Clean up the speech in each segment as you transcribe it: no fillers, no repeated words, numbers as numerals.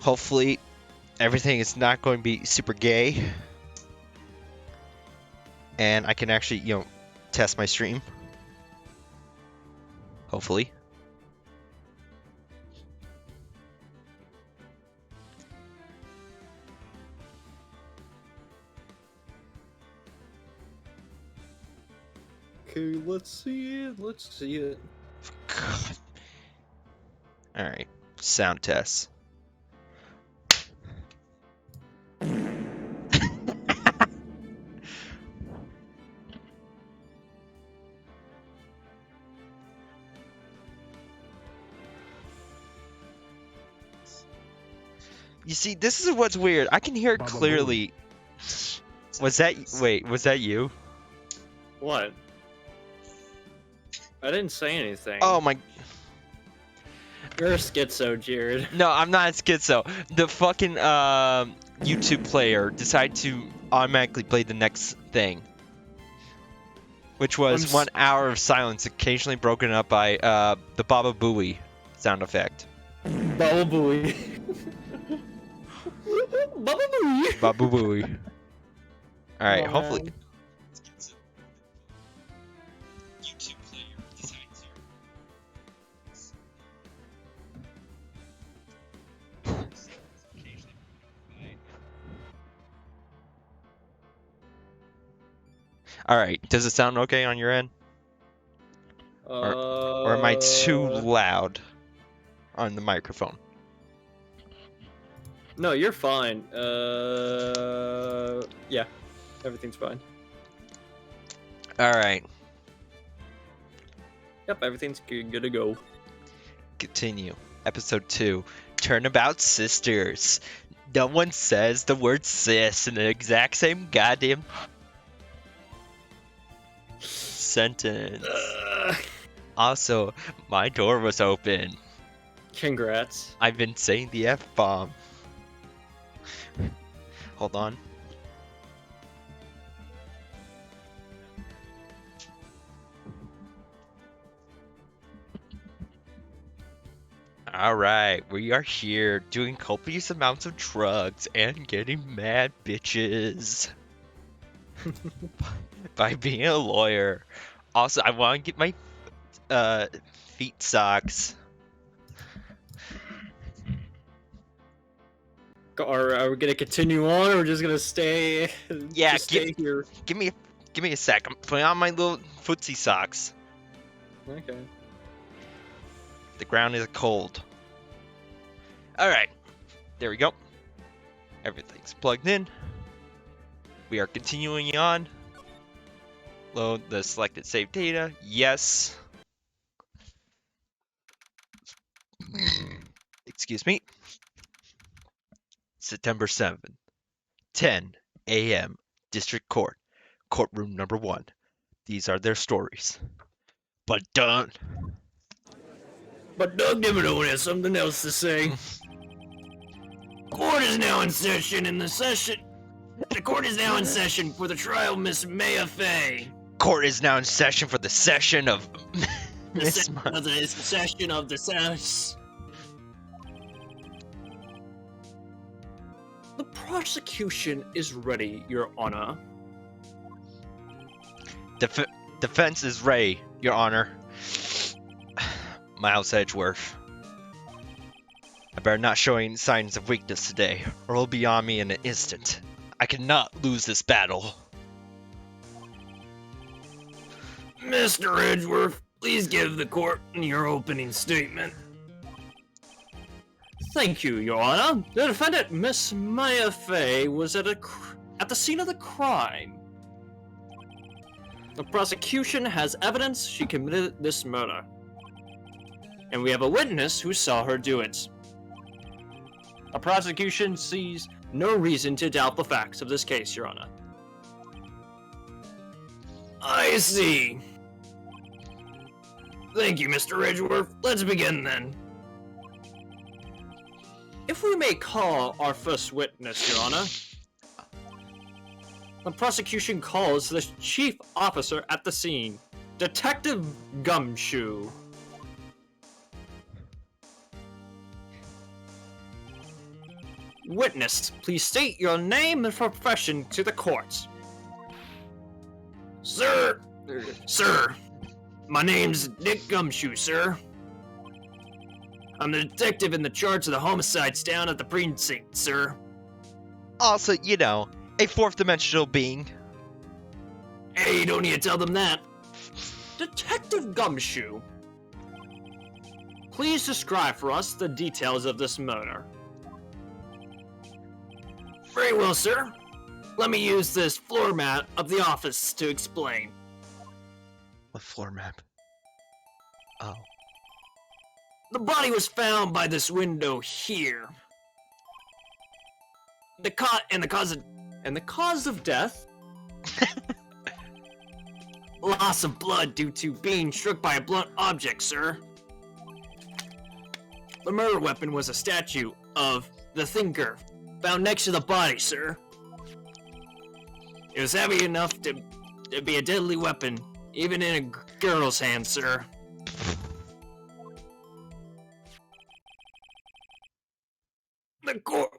Hopefully, everything is not going to be super gay. And I can actually, test my stream. Hopefully. Okay, let's see it. Let's see it. God. All right, sound test. You see, this is what's weird. I can hear it clearly. Was that you? What? I didn't say anything. Oh my. You're a schizo, Jared. No, I'm not a schizo. The fucking YouTube player decided to automatically play the next thing. Which was 1 hour of silence, occasionally broken up by the Baba Booey sound effect. Baba Booey. Baba Booey. Baba Booey. Alright, hopefully. Man. Alright, does it sound okay on your end? Or am I too loud on the microphone? No, you're fine. Yeah, everything's fine. Alright, Yep, everything's good to go. continue. Episode 2. Turnabout Sisters. No one says the word sis in the exact same goddamn sentence. Also, my door was open. Congrats. I've been saying the F-bomb. Hold on. Alright, we are here doing copious amounts of drugs and getting mad bitches. By being a lawyer. Also, I want to get my feet socks. Are we gonna continue on, or we're just gonna stay? Yeah, just stay here. Give me a sec. I'm putting on my little footsie socks. Okay. The ground is cold. Alright. There we go. Everything's plugged in. We are continuing on. Load the selected save data. Yes. Excuse me. September 7th, 10 a.m. District Court. Courtroom number 1. These are their stories. But done. But Doug Dimmadome has something else to say. Court is now in session, the court is now in session for the trial of Miss Maya Fey. Court is now in session for the session of Miss The session of the session. The prosecution is ready, Your Honor. Defense is ready, Your Honor. Miles Edgeworth. I better not show any signs of weakness today, or it'll be on me in an instant. I cannot lose this battle. Mr. Edgeworth, please give the court your opening statement. Thank you, Your Honor. The defendant, Miss Maya Fey, was at the scene of the crime. The prosecution has evidence she committed this murder. And we have a witness who saw her do it. The prosecution sees no reason to doubt the facts of this case, Your Honor. I see. Thank you, Mr. Edgeworth. Let's begin then. If we may call our first witness, Your Honor. The prosecution calls the chief officer at the scene, Detective Gumshoe. Witness, please state your name and profession to the court. Sir, my name's Nick Gumshoe, sir. I'm the detective in the charge of the homicides down at the precinct, sir. Also, you know, a fourth dimensional being. Hey, you don't need to tell them that. Detective Gumshoe, please describe for us the details of this murder. Very well, sir. Let me use this floor mat of the office to explain. What floor map? Oh. The body was found by this window here. The cause of death? Loss of blood due to being struck by a blunt object, sir. The murder weapon was a statue of the Thinker, found next to the body, sir. It was heavy enough to be a deadly weapon, even in a girl's hand, sir. The court.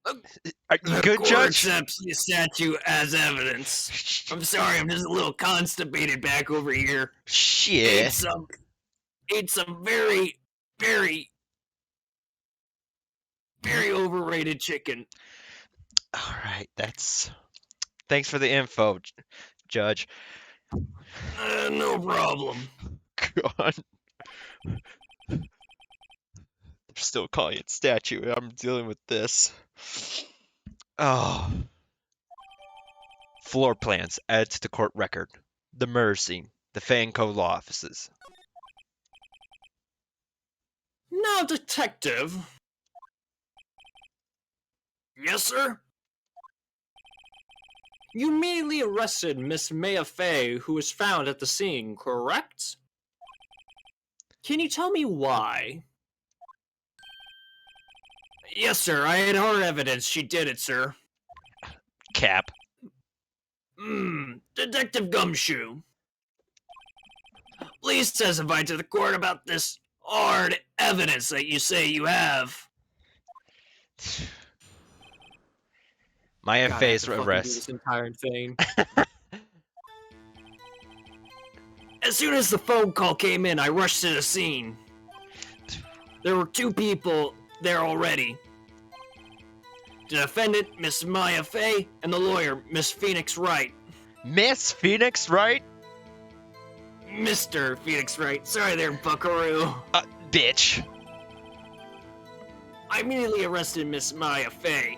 Are you good, Judge? Accepts the statue as evidence. I'm sorry, I'm just a little constipated back over here. Shit. Ate some very, very, very overrated chicken. All right, thanks for the info, Judge. No problem. God. They're still calling it statue. I'm dealing with this. Oh. Floor plans added to the court record. The murder scene. The Fanco law offices. Now, detective. Yes, sir? You immediately arrested Miss Maya Fey, who was found at the scene, correct? Can you tell me why? Yes, sir. I had hard evidence she did it, sir. Cap. Detective Gumshoe. Please testify to the court about this hard evidence that you say you have. Maya Fey's do arrest. this entire thing. As soon as the phone call came in, I rushed to the scene. There were 2 people there already. The defendant, Miss Maya Fey, and the lawyer, Miss Phoenix Wright. Miss Phoenix Wright? Mr. Phoenix Wright. Sorry there, buckaroo. Bitch. I immediately arrested Miss Maya Fey.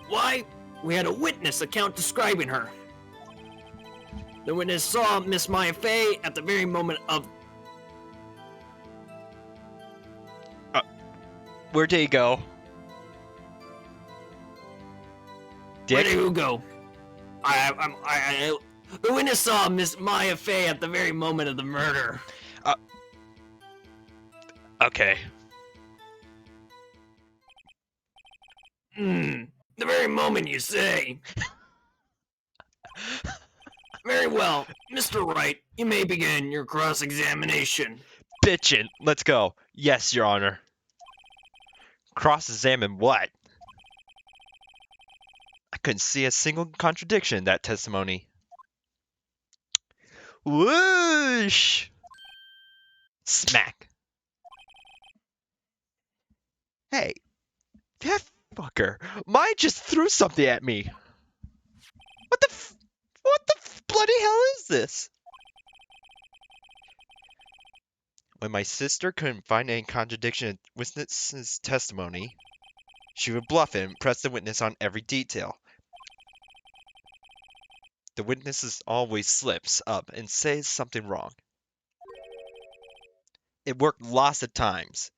Why? We had a witness account describing her. The witness saw Miss Maya Fey at the very moment of... Where did he go? Dick? Where did you go? The witness saw Miss Maya Fey at the very moment of the murder. Okay. The very moment, you say. Very well. Mr. Wright, you may begin your cross-examination. Bitchin'. Let's go. Yes, Your Honor. Cross-examine what? I couldn't see a single contradiction in that testimony. Whoosh! Smack. Hey, that fucker. Mine just threw something at me. What the bloody hell is this? When my sister couldn't find any contradiction in witness's testimony, she would bluff it and press the witness on every detail. The witness always slips up and says something wrong. It worked lots of times.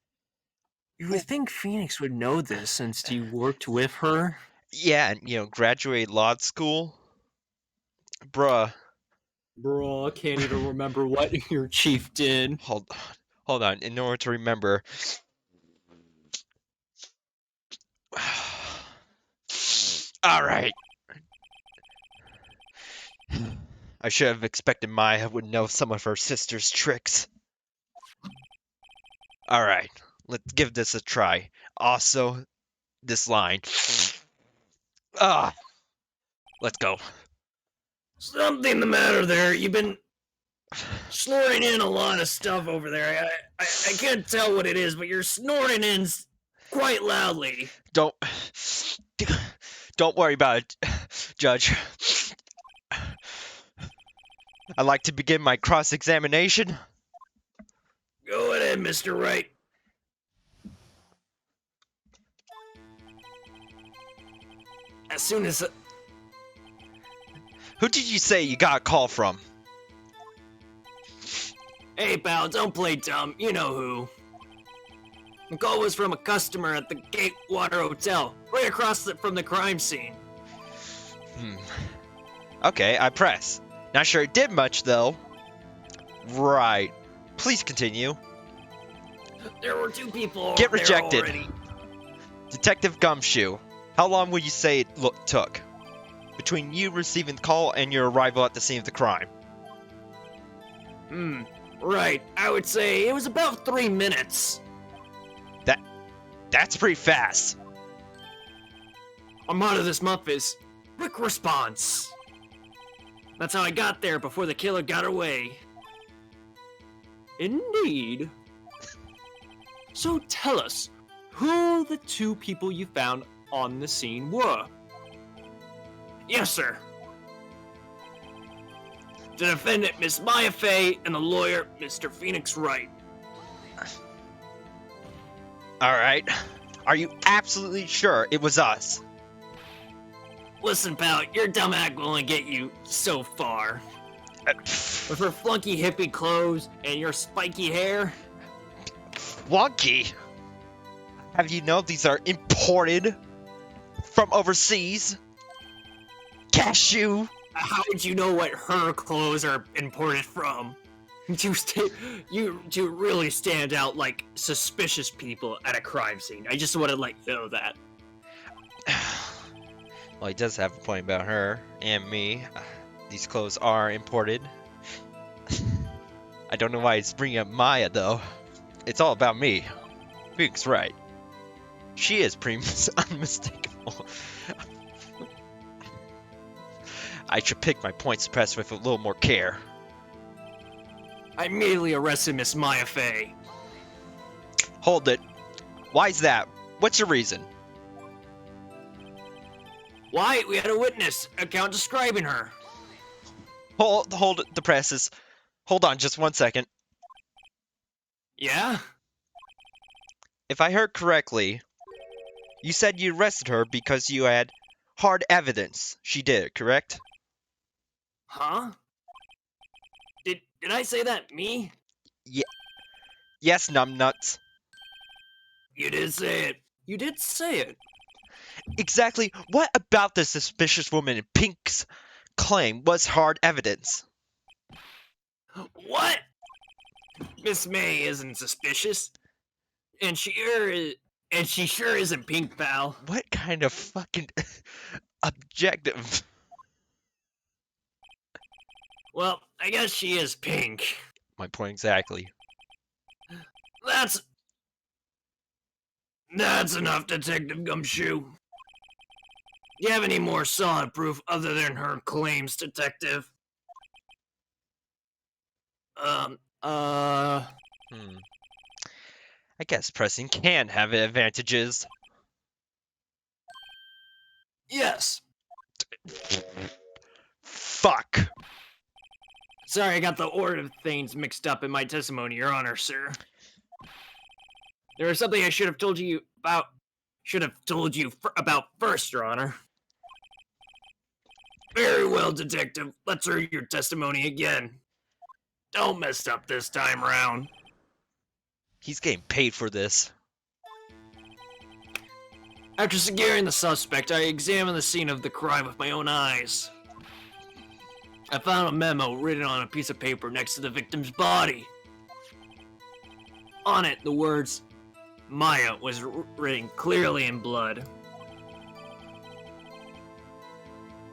You would think Phoenix would know this since you worked with her. Yeah, and graduated law school. Bruh. Bro, I can't even remember what your chief did. Hold on. In order to remember. All right. I should have expected Maya would know some of her sister's tricks. All right, Let's give this a try. Also, this line. Ah, let's go. Something the matter there. You've been snoring in a lot of stuff over there. I can't tell what it is, but you're snoring in quite loudly. Don't worry about it, Judge. I'd like to begin my cross-examination. Go ahead, Mr. Wright. As soon as... Who did you say you got a call from? Hey, pal, don't play dumb. You know who. The call was from a customer at the Gatewater Hotel, right across from the crime scene. Okay, I press. Not sure it did much, though. Right. Please continue. There were 2 people Get there rejected. already. Detective Gumshoe, how long would you say it took? Between you receiving the call and your arrival at the scene of the crime? Right. I would say it was about 3 minutes. That's pretty fast. Our motto this month is quick response. That's how I got there before the killer got away. Indeed. So tell us, who the 2 people you found on the scene were? Yes, sir. The defendant, Miss Maya Fey, and the lawyer, Mr. Phoenix Wright. Alright. Are you absolutely sure it was us? Listen, pal, your dumb act will only get you so far. With her flunky hippie clothes and your spiky hair. Flunky? Have you know these are imported from overseas? Cashew? How would you know what her clothes are imported from? You really stand out like suspicious people at a crime scene. I just want to let you know that. Well, he does have a point about her and me. These clothes are imported. I don't know why he's bringing up Maya, though. It's all about me. Phoenix Wright. She is pretty unmistakable. I should pick my points press with a little more care. I immediately arrested Miss Maya Fey. Hold it. Why's that? What's your reason? Why? We had a witness account describing her. Hold the presses. Hold on just 1 second. Yeah? If I heard correctly, you said you arrested her because you had hard evidence she did it, correct? Huh? Did I say that? Me? Yes, numbnuts. You did say it. You did say it. Exactly what about the suspicious woman in pink's claim was hard evidence? What? Miss May isn't suspicious. And she sure isn't pink, pal. What kind of fucking objective? Well, I guess she is pink. My point exactly. That's enough, Detective Gumshoe. Do you have any more solid proof other than her claims, Detective? I guess pressing can have advantages. Yes. Fuck. Sorry, I got the order of things mixed up in my testimony, Your Honor, sir. There was something I should have told you about first, Your Honor. Very well, Detective. Let's hear your testimony again. Don't mess up this time round. He's getting paid for this. After securing the suspect, I examined the scene of the crime with my own eyes. I found a memo written on a piece of paper next to the victim's body. On it, the words Maya was written clearly in blood.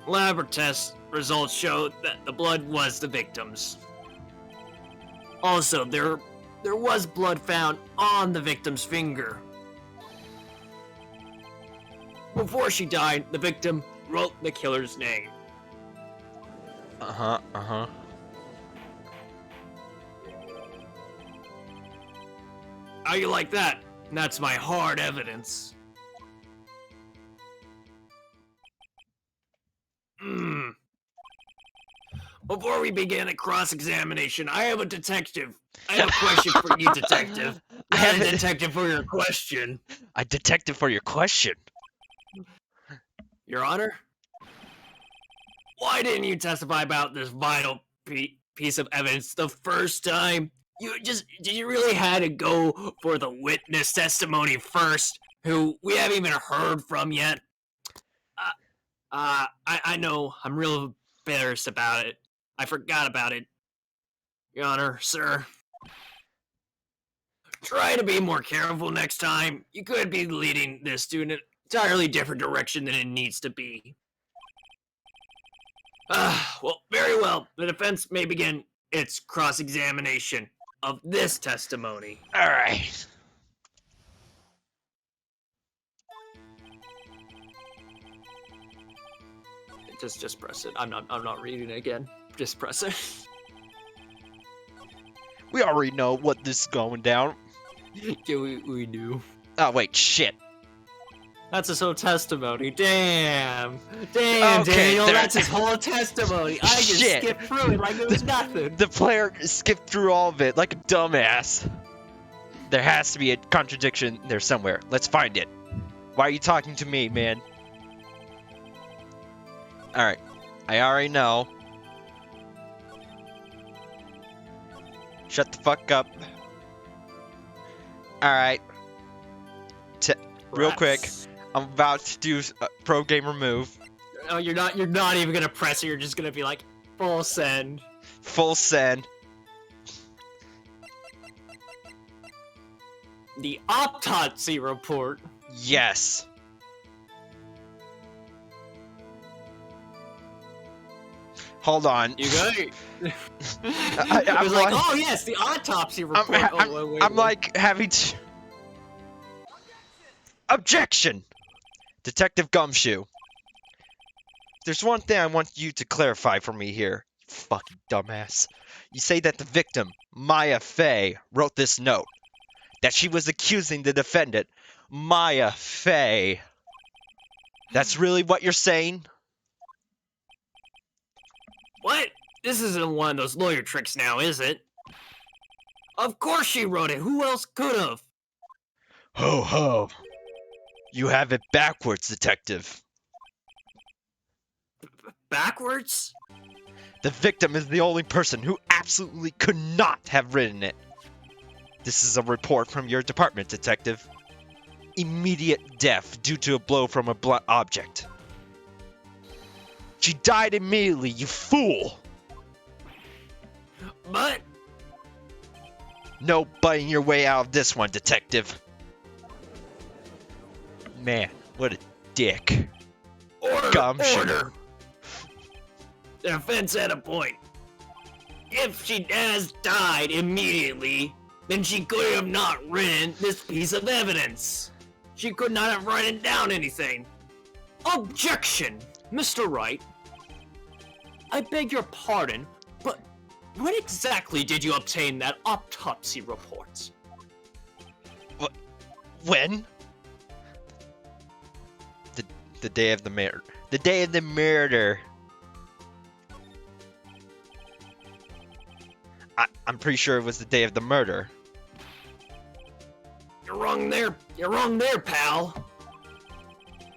Lab test results showed that the blood was the victim's. Also, there there was blood found on the victim's finger. Before she died, the victim wrote the killer's name. Uh-huh. How you like that? That's my hard evidence. Before we begin a cross-examination, I have a detective. I have a question for you, detective. I have a detective for your question. A detective for your question. Your Honor? Why didn't you testify about this vital piece of evidence the first time? Did you really had to go for the witness testimony first, who we haven't even heard from yet? I know, I'm real embarrassed about it. I forgot about it. Your Honor, sir. Try to be more careful next time. You could be leading this to an entirely different direction than it needs to be. Well, very well. The defense may begin its cross-examination of this testimony. All right. Just press it. I'm not reading it again. Just press it. We already know what this is going down. Yeah, we do. Oh wait, shit. That's his whole testimony. Damn, Daniel, that's his whole testimony. I just skipped through it like it was nothing. The player skipped through all of it like a dumbass. There has to be a contradiction there somewhere. Let's find it. Why are you talking to me, man? Alright, I already know. Shut the fuck up. Alright. Real quick, I'm about to do a pro gamer move. Oh, you're not even gonna press it, you're just gonna be like, full send. Full send. The autopsy report. Yes. Hold on. You got it. I was like, oh yes, the autopsy report. I'm like having to... Objection! Detective Gumshoe. There's one thing I want you to clarify for me here, you fucking dumbass. You say that the victim, Maya Fey, wrote this note. That she was accusing the defendant, Maya Fey. That's really what you're saying? What? This isn't one of those lawyer tricks now, is it? Of course she wrote it. Who else could have? Ho ho. You have it backwards, detective. Backwards? The victim is the only person who absolutely could not have written it. This is a report from your department, detective. Immediate death due to a blow from a blunt object. She died immediately, you fool! But... No butting your way out of this one, detective. Man, what a dick. Order! The defense had a point. If she has died immediately, then she could have not written this piece of evidence. She could not have written down anything. Objection! Mr. Wright, I beg your pardon, but when exactly did you obtain that autopsy report? When? The day of the murder. The day of the murder. I'm pretty sure it was the day of the murder. You're wrong there. You're wrong there, pal.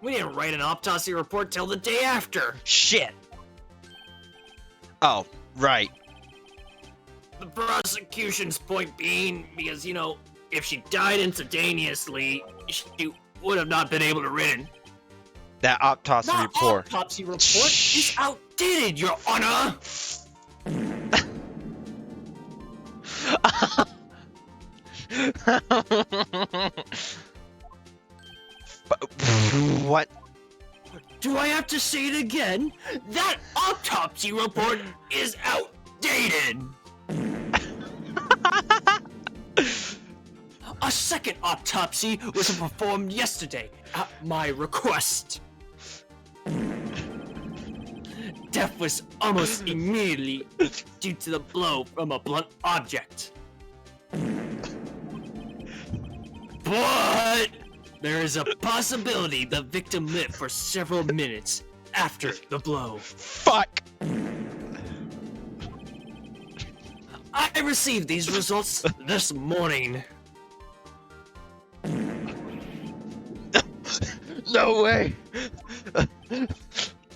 We didn't write an autopsy report till the day after. Shit. Oh, right. The prosecution's point being, because, you know, if she died instantaneously, she would have not been able to written. That autopsy report. That autopsy report is outdated, Your Honor! What? Do I have to say it again? That autopsy report is outdated! A second autopsy was performed yesterday at my request. Death was almost immediately due to the blow from a blunt object. But there is a possibility the victim lived for several minutes after the blow. Fuck! I received these results this morning. No way!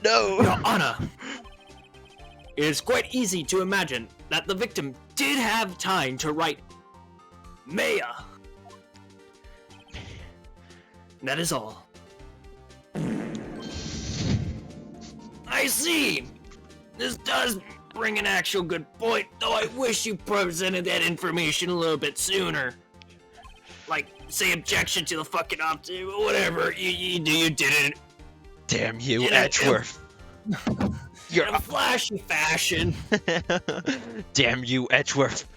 No! Your Honor, it is quite easy to imagine that the victim did have time to write Maya. That is all. I see. This does bring an actual good point, though I wish you presented that information a little bit sooner. Like, say objection to the fucking whatever. You didn't. Damn you, Edgeworth. You're in a flashy fashion. Damn you, Edgeworth.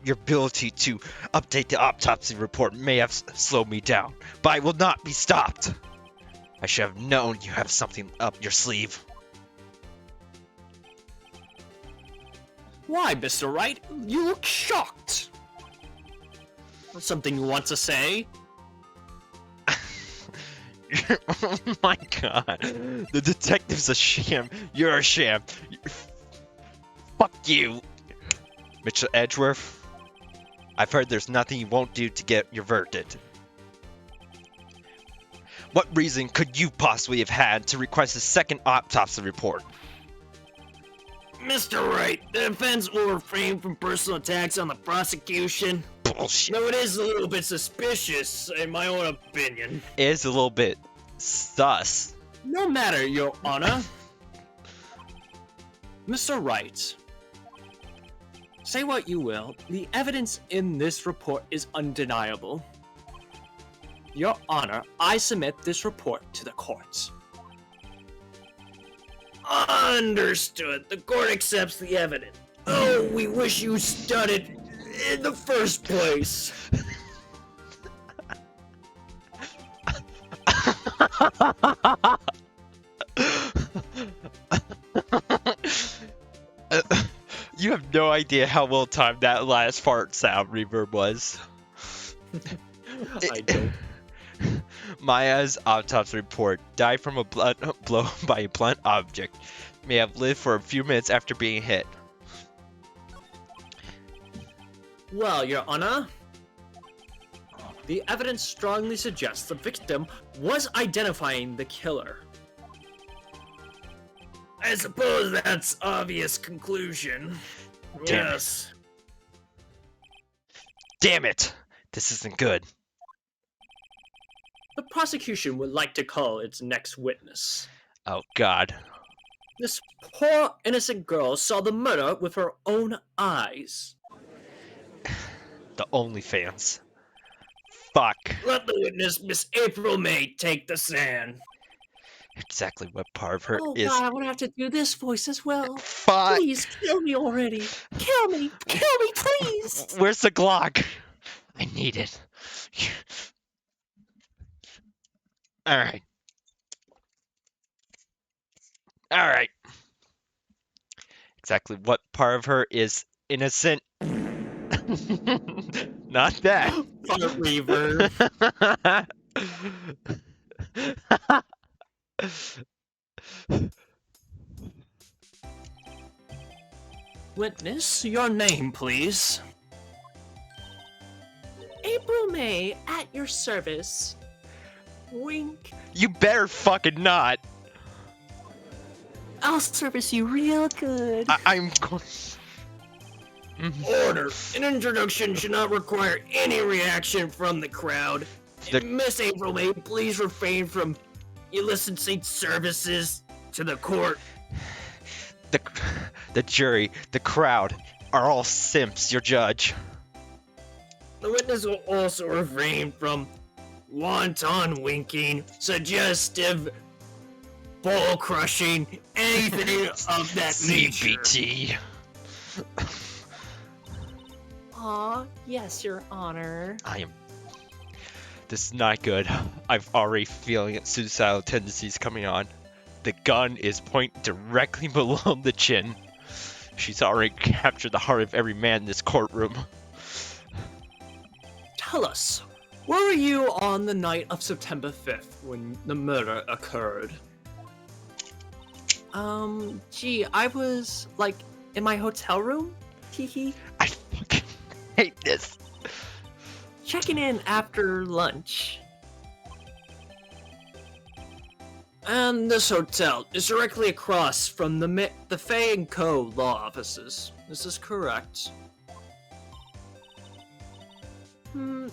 Your ability to update the autopsy report may have slowed me down, but I will not be stopped. I should have known you have something up your sleeve. Why, Mr. Wright? You look shocked. Something you want to say? Oh my god. The detective's a sham. You're a sham. Fuck you. Mr. Edgeworth. I've heard there's nothing you won't do to get your verdict. What reason could you possibly have had to request a second autopsy report? Mr. Wright, the defense will refrain from personal attacks on the prosecution. Bullshit. No, it is a little bit suspicious, in my own opinion. It is a little bit sus. No matter, Your Honor. Mr. Wright, say what you will, the evidence in this report is undeniable. Your Honor, I submit this report to the court. Understood. The court accepts the evidence. Oh, we wish you studied in the first place. You have no idea how well timed that last fart sound reverb was. I don't. Maya's autopsy report: died from a blow by a blunt object. May have lived for a few minutes after being hit. Well, Your Honor, the evidence strongly suggests the victim was identifying the killer. I suppose that's obvious conclusion. Damn it. Yes. Damn it! This isn't good. The prosecution would like to call its next witness. Oh god. This poor innocent girl saw the murder with her own eyes. The OnlyFans. Fuck. Let the witness, Miss April May, take the stand. Exactly what part of her Oh is. God, I'm gonna have to do this voice as well. Fuck. Please kill me already. Kill me, please. Where's the Glock? I need it. Alright. Alright. Exactly what part of her is innocent? Not that. Fart reverb. Witness, your name, please. April May, at your service. Wink. You better fucking not. I'll service you real good. I'm going. Order. An introduction should not require any reaction from the crowd. Miss April May, please refrain from eliciting services to the court. The jury, the crowd, are all simps, your judge. The witness will also refrain from wanton winking, suggestive ball crushing, anything of that nature. CBT. Aw, yes, Your Honor. I am this is not good. I've already feeling suicidal tendencies coming on. The gun is pointed directly below the chin. She's already captured the heart of every man in this courtroom. Tell us, where were you on the night of September 5th when the murder occurred? Gee, I was, like, in my hotel room? Hehe. I fucking hate this. Checking in after lunch. And this hotel is directly across from the Fay & Co. law offices. This is correct.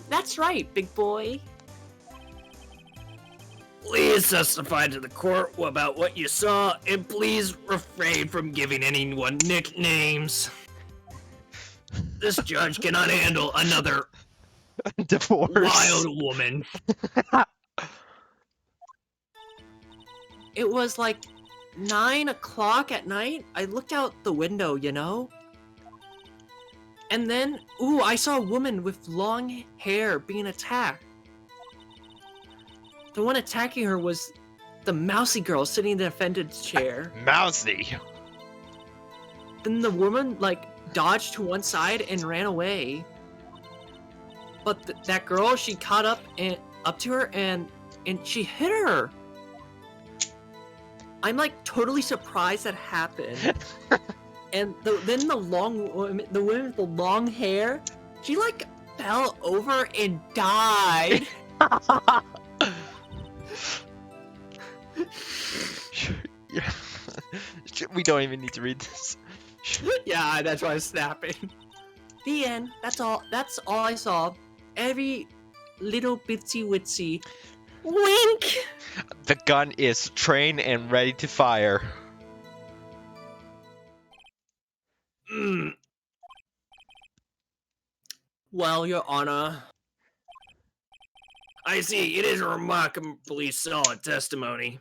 That's right, big boy. Please testify to the court about what you saw, and please refrain from giving anyone nicknames. This judge cannot handle another Divorce. wild woman. It was like 9 o'clock at night. I looked out the window, you know? And then, ooh, I saw a woman with long hair being attacked. The one attacking her was the mousy girl sitting in the defendant's chair. Mousy. Then the woman, like, dodged to one side and ran away. But that girl, she caught up to her and she hit her. I'm like totally surprised that happened. And then the woman with the long hair, she like fell over and died. We don't even need to read this. Yeah, that's why I'm snapping. The end. That's all I saw. Every little bitsy witsy wink. The gun is trained and ready to fire. Well, Your Honor, I see it is a remarkably solid testimony.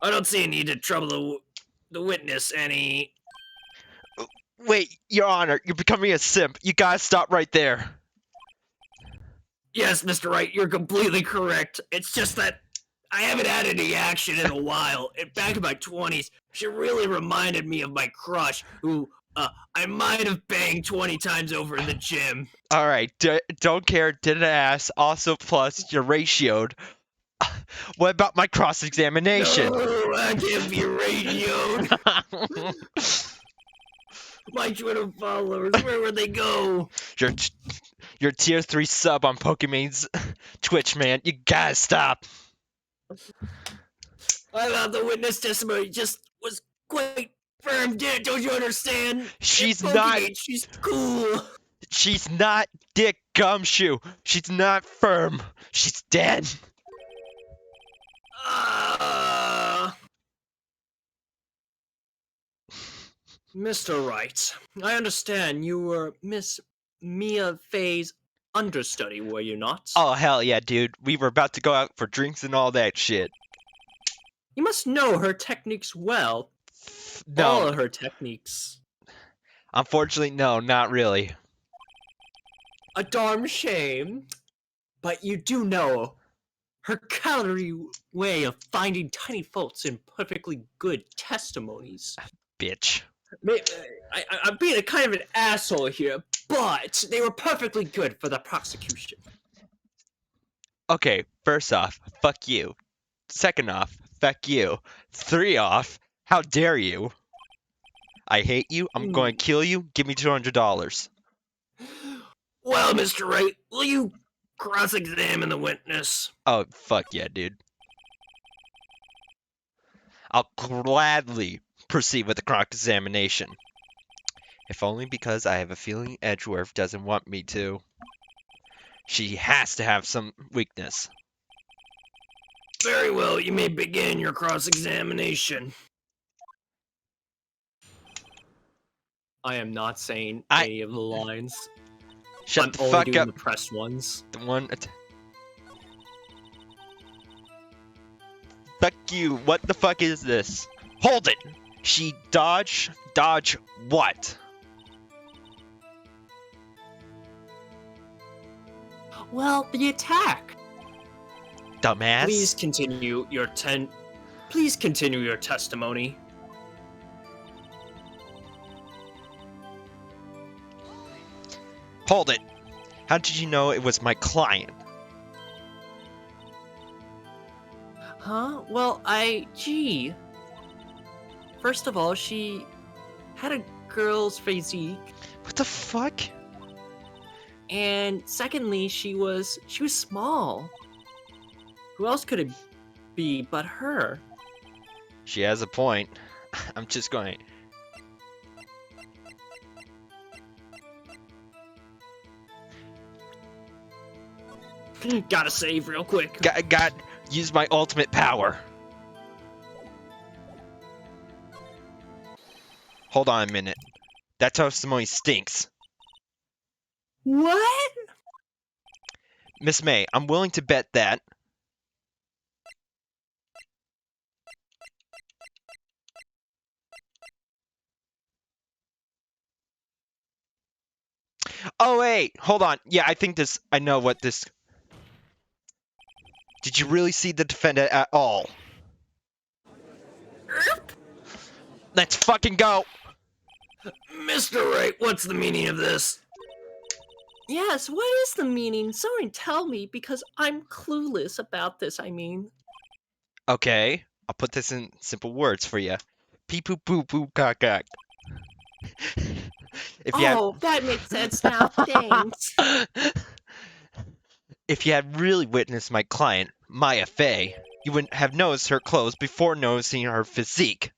I don't see a need to trouble the witness any. Wait, Your Honor, you're becoming a simp. You gotta stop right there. Yes, Mr. Wright, you're completely correct. It's just that I haven't had any action in a while. And back in my 20s, she really reminded me of my crush, who I might have banged 20 times over in the gym. Alright, don't care, didn't ask. Also, plus, you're ratioed. What about my cross-examination? No, I can't be radioed. My Twitter followers, where would they go? Your tier 3 sub on Pokemon's Twitch, man. You gotta stop. I thought the witness testimony just was quite firm. Don't you understand? She's not. She's cool. She's not Dick Gumshoe. She's not firm. She's dead. Mr. Wright, I understand you were Miss Mia Fey's understudy, were you not? Oh, hell yeah, dude. We were about to go out for drinks and all that shit. You must know her techniques well. No. All of her techniques. Unfortunately, no, not really. A darn shame. But you do know her calorie way of finding tiny faults in perfectly good testimonies. Bitch. I'm being a kind of an asshole here, but they were perfectly good for the prosecution. Okay, first off, fuck you. Second off, fuck you. 3 off, how dare you? I hate you, I'm going to kill you, give me $200. Well, Mr. Wright, will you cross-examine the witness? Oh, fuck yeah, dude. I'll gladly proceed with the cross-examination. If only because I have a feeling Edgeworth doesn't want me to. She has to have some weakness. Very well, you may begin your cross-examination. I am not saying any of the lines. Shut the fuck up. The pressed ones. The one. Fuck you. What the fuck is this? Hold it. She dodge what? Well, the attack. Dumbass. Please continue your testimony. Hold it. How did you know it was my client? Huh? Well, gee. First of all, she had a girl's physique. What the fuck? And secondly, she was small. Who else could it be but her? She has a point. I'm just going. Gotta save real quick. Got use my ultimate power. Hold on a minute. That testimony stinks. What? Miss May, I'm willing to bet that. Oh wait, hold on. Yeah, I know what this. Did you really see the defendant at all? Let's fucking go. Mr. Wright, what's the meaning of this? Yes, what is the meaning? Someone tell me, because I'm clueless about this, I mean. Okay, I'll put this in simple words for you. Pee poo poo poo cock cock. That makes sense now, thanks. If you had really witnessed my client, Maya Fey, you wouldn't have noticed her clothes before noticing her physique.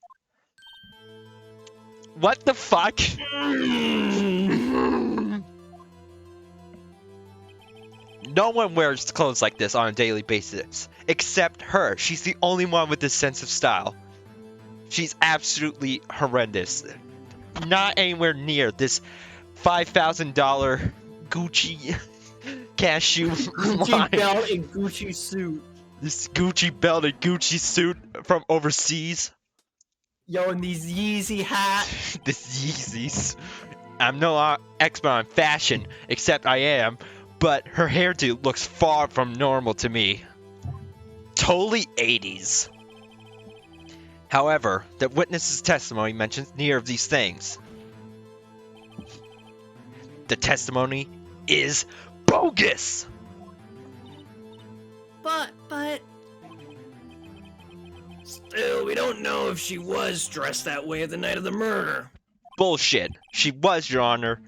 What the fuck? No one wears clothes like this on a daily basis, except her. She's the only one with this sense of style. She's absolutely horrendous. Not anywhere near this $5,000 Gucci cashew Gucci belt and Gucci suit. This Gucci belt and Gucci suit from overseas. Yo, and these Yeezy hat. This Yeezys. I'm no expert on fashion, except I am, but her hairdo looks far from normal to me. Totally 80s. However, the witness's testimony mentions neither of these things. The testimony is bogus! But... Still, we don't know if she was dressed that way the night of the murder. Bullshit. She was, Your Honor.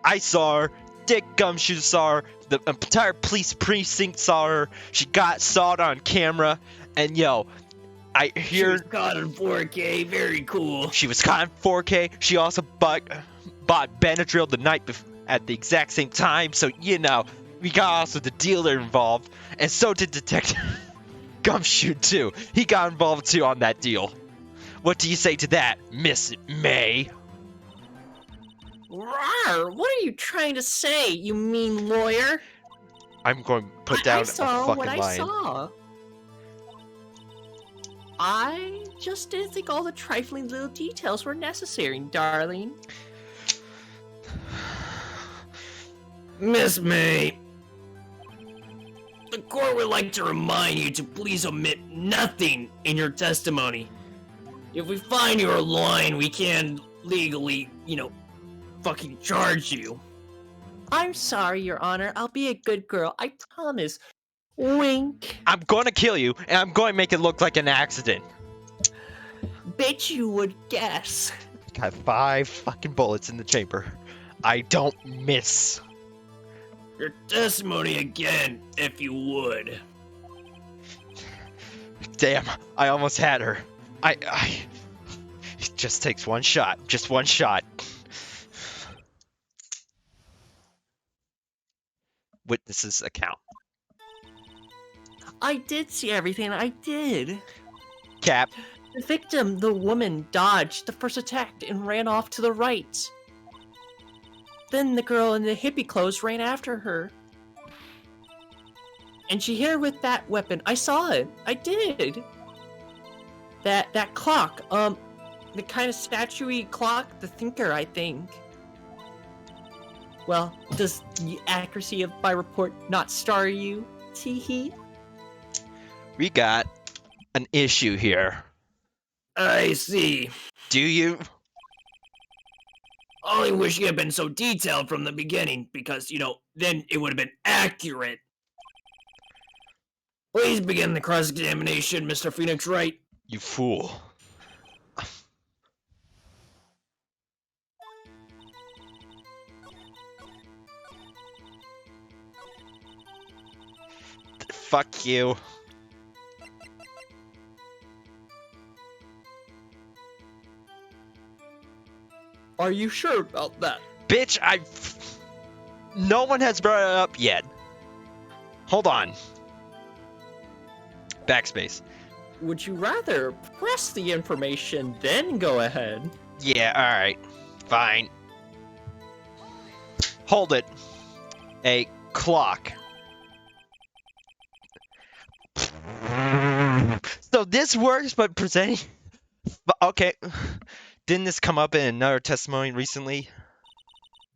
I saw her. Dick Gumshoe saw her. The entire police precinct saw her. She saw it on camera. And yo, I hear... She was caught in 4K. Very cool. She was caught in 4K. She also bought Benadryl the night at the exact same time. So, you know, we got also the dealer involved. And so did Detective Gumshoe, too. He got involved, too, on that deal. What do you say to that, Miss May? Rawr, what are you trying to say, you mean lawyer? I'm going to put down a fucking line. I saw. I just didn't think all the trifling little details were necessary, darling. Miss May, the court would like to remind you to please omit nothing in your testimony. If we find you are lying, we can legally, fucking charge you. I'm sorry, Your Honor. I'll be a good girl. I promise. Wink. I'm going to kill you, and I'm going to make it look like an accident. Bet you would guess. Got 5 fucking bullets in the chamber. I don't miss. Your testimony again, if you would. Damn, I almost had her. It just takes one shot. Just one shot. Witness's account. I did see everything. I did. Cap. The victim, the woman, dodged the first attack and ran off to the right. Then the girl in the hippie clothes ran after her. And she hit her with that weapon. I saw it. I did. That clock, the kind of statue-y clock, the thinker, I think. Well, does the accuracy of my report not star you, Teehee? We got an issue here. I see. Do you? Only wish you had been so detailed from the beginning, because, then it would have been accurate. Please begin the cross-examination, Mr. Phoenix Wright. You fool. Fuck you. Are you sure about that? Bitch, no one has brought it up yet. Hold on. Backspace. Would you rather press the information, then go ahead? Yeah, alright. Fine. Hold it. A clock. So this works, but presenting... Okay. Didn't this come up in another testimony recently?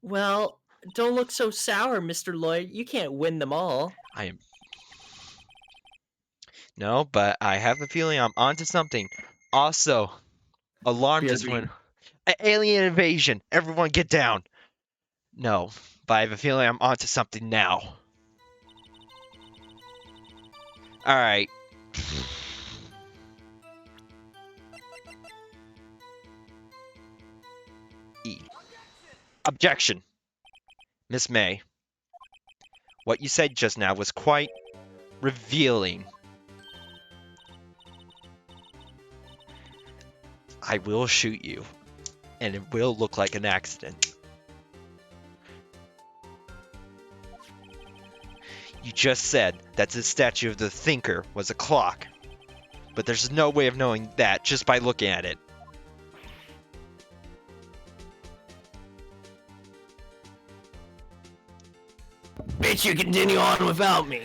Well, don't look so sour, Mr. Lloyd. You can't win them all. I am... No, but I have a feeling I'm onto something. Also, alarm just went... Alien invasion! Everyone get down! No, but I have a feeling I'm onto something now. Alright. E. Objection! Miss May. What you said just now was quite revealing. I will shoot you, and it will look like an accident. You just said that the statue of the Thinker was a clock, but there's no way of knowing that just by looking at it. Bitch, you continue on without me.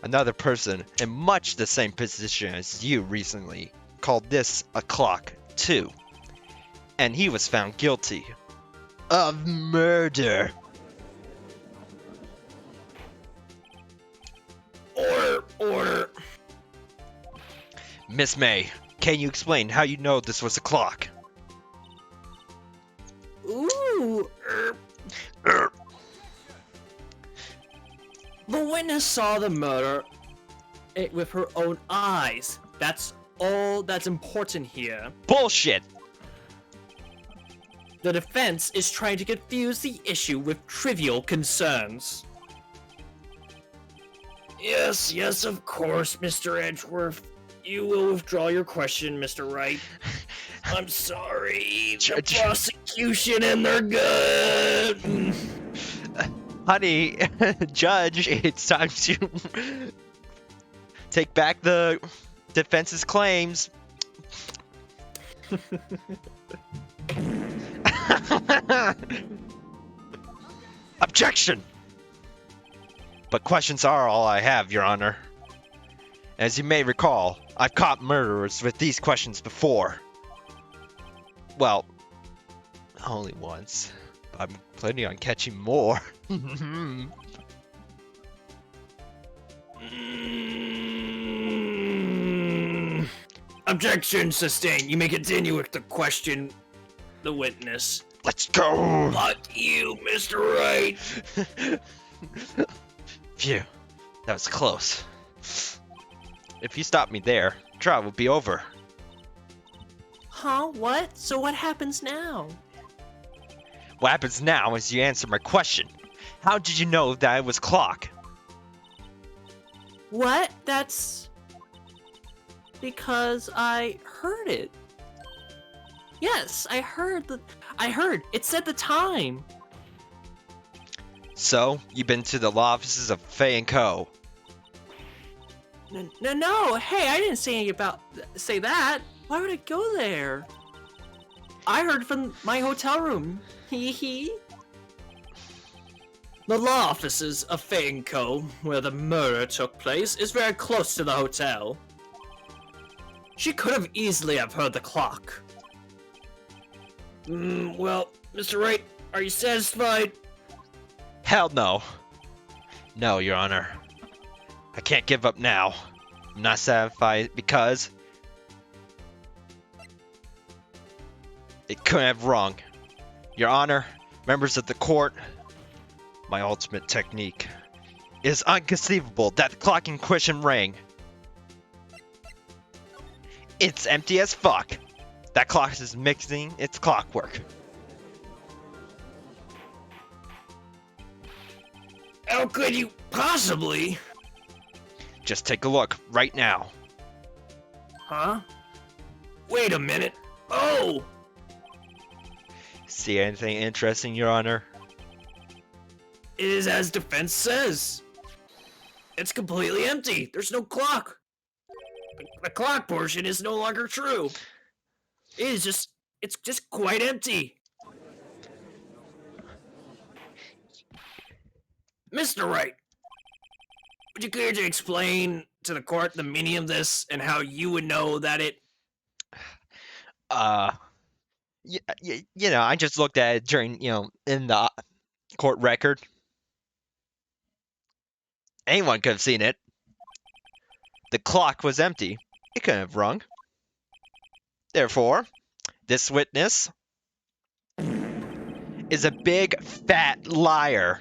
Another person in much the same position as you recently called this a clock, too. And he was found guilty of murder. Order. Miss May, can you explain how you know this was a clock? Ooh. The witness saw the murder with her own eyes. That's all that's important here. Bullshit! The defense is trying to confuse the issue with trivial concerns. Yes, of course, Mr. Edgeworth. You will withdraw your question, Mr. Wright. I'm sorry. The prosecution and they're good. Honey, Judge, it's time to take back the defense's claims. Objection! But questions are all I have, Your Honor. As you may recall, I've caught murderers with these questions before. Well, only once. I'm planning on catching more. Objection sustained. You may continue with the question, the witness. Let's go! Fuck you, Mr. Wright. Phew, that was close. If you stop me there, trial will be over. Huh? What? So what happens now? What happens now is you answer my question. How did you know that it was clock? What? That's... because I heard it. Yes, I heard. It said the time. So, you've been to the law offices of Fay & Co. No. Hey, I didn't say that. Why would I go there? I heard from my hotel room. Hee hee. The law offices of Fay & Co., where the murder took place, is very close to the hotel. She could have easily have heard the clock. Well, Mr. Wright, are you satisfied? Hell no. No, Your Honor. I can't give up now. I'm not satisfied because it couldn't have wrong. Your Honor, members of the court, my ultimate technique. It is inconceivable that the clock in question rang. It's empty as fuck. That clock is mixing its clockwork. How could you possibly? Just take a look right now. Huh? Wait a minute. Oh! See anything interesting, Your Honor? It is as defense says. It's completely empty. There's no clock. The clock portion is no longer true. It's just quite empty. Mr. Wright, would you care to explain to the court the meaning of this and how you would know that it... I just looked at it during, in the court record. Anyone could have seen it. The clock was empty. It couldn't have rung. Therefore, this witness is a big fat liar.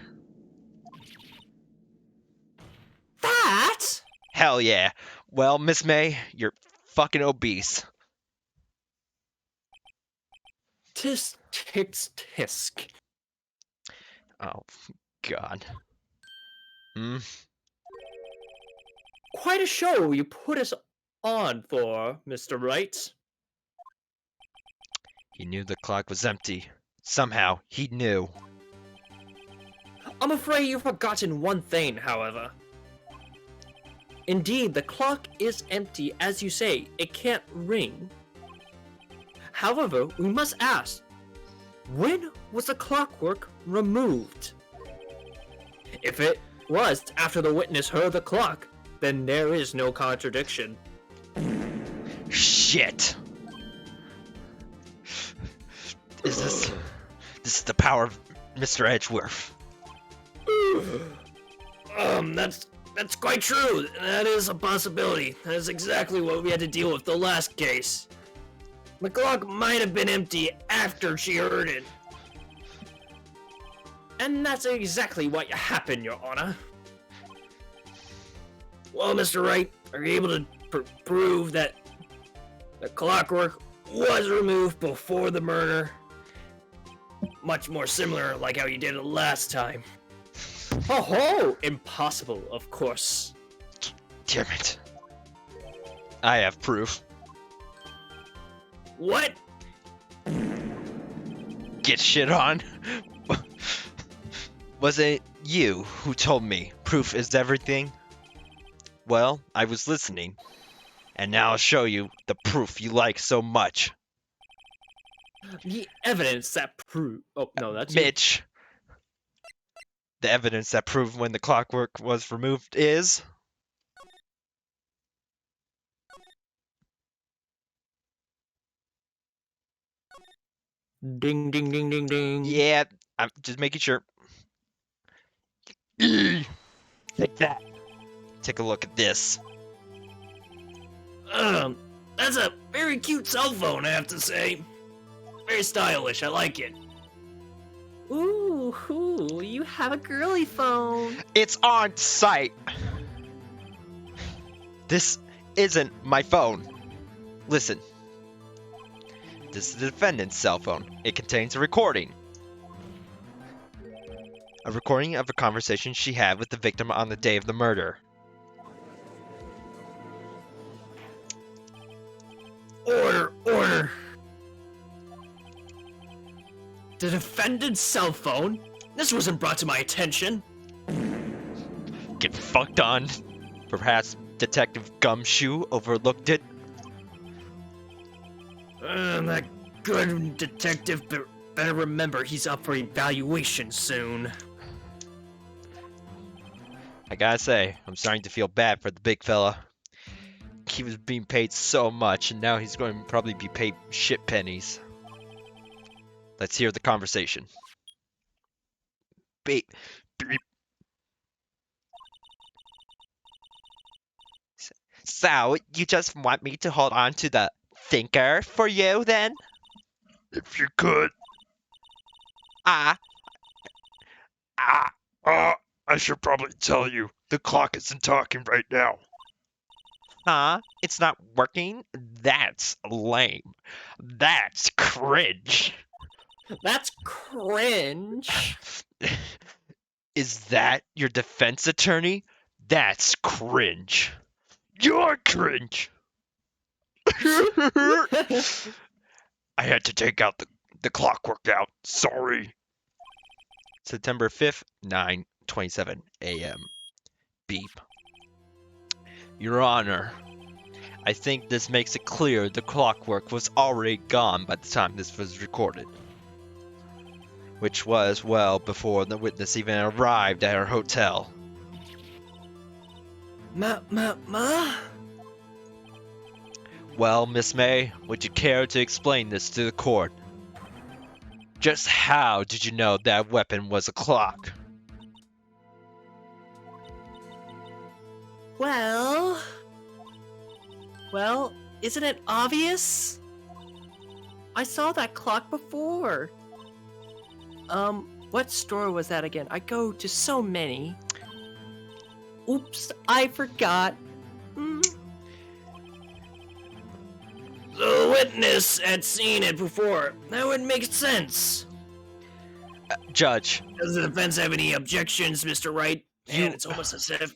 That? Hell yeah. Well, Miss May, you're fucking obese. Tisk, tisk, tisk. Oh, God. Quite a show you put us on for, Mr. Wright. He knew the clock was empty. Somehow, he knew. I'm afraid you've forgotten one thing, however. Indeed, the clock is empty, as you say. It can't ring. However, we must ask, when was the clockwork removed? If it was after the witness heard the clock, then there is no contradiction. Shit. This is the power of Mr. Edgeworth. That's quite true. That is a possibility. That is exactly what we had to deal with the last case. The clock might have been empty after she heard it. And that's exactly what happened, Your Honor. Well, Mr. Wright, are you able to prove that the clockwork was removed before the murder? Much more similar like how you did it last time. Ho ho! Impossible, of course. Damn it. I have proof. What? Get shit on. Was it you who told me proof is everything? Well, I was listening. And now I'll show you the proof you like so much. The evidence that prove... Oh, no, that's... Mitch. The evidence that proved when the clockwork was removed is... Ding, ding, ding, ding, ding. Yeah, I'm just making sure. Take that. Take a look at this. That's a very cute cell phone, I have to say. Very stylish, I like it. Ooh, you have a girly phone. It's on site. This isn't my phone. Listen. This is the defendant's cell phone. It contains a recording. A recording of a conversation she had with the victim on the day of the murder. Order. The defendant's cell phone? This wasn't brought to my attention. Get fucked on. Perhaps Detective Gumshoe overlooked it. That good detective Better remember he's up for evaluation soon. I gotta say, I'm starting to feel bad for the big fella. he was being paid so much, and now he's going to probably be paid shit pennies. Let's hear the conversation. Beep. Beep. So, you just want me to hold on to the thinker for you, then? If you could. Ah. I should probably tell you, the clock isn't talking right now. Huh? It's not working? That's lame. That's cringe. That's cringe. Is that your defense attorney? That's cringe. You're cringe. I had to take out the clockwork out. Sorry. September 5th, 9:27 a.m. Beep. Your Honor, I think this makes it clear the clockwork was already gone by the time this was recorded. Which was well before the witness even arrived at her hotel. Ma? Well, Miss May, would you care to explain this to the court? Just how did you know that weapon was a clock? Well, isn't it obvious? I saw that clock before. What store was that again? I go to so many. Oops, I forgot. The witness had seen it before. That would make sense. Judge, Does the defense have any objections, Mr. Wright? And it's almost as if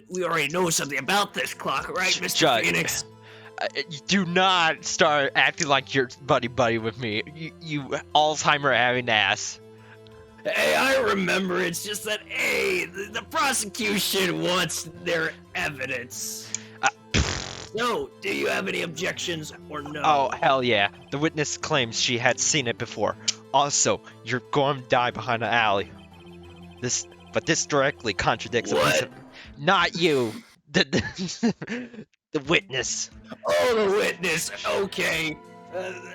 we already know something about this clock, right, Mr. Judge, Phoenix? do not start acting like you're buddy with me. You Alzheimer having ass. Hey, I remember. It's just that, hey, the prosecution wants their evidence. No, do you have any objections or no? Oh, hell yeah. The witness claims she had seen it before. Also, you're going to die behind an alley. This directly contradicts a piece of... Not you. The witness. Oh, the witness. Okay.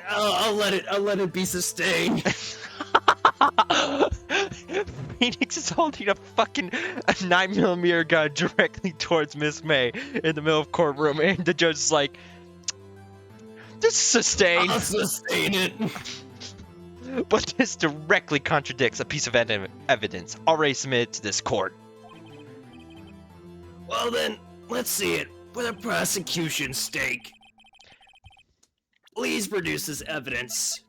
I'll let it be sustained. Phoenix is holding a fucking 9mm gun directly towards Miss May in the middle of courtroom, and the judge is like, "This is sustained." I'll sustain it. But this directly contradicts a piece of evidence already submitted to this court. Well then, let's see it for the prosecution's stake. Please produce this evidence.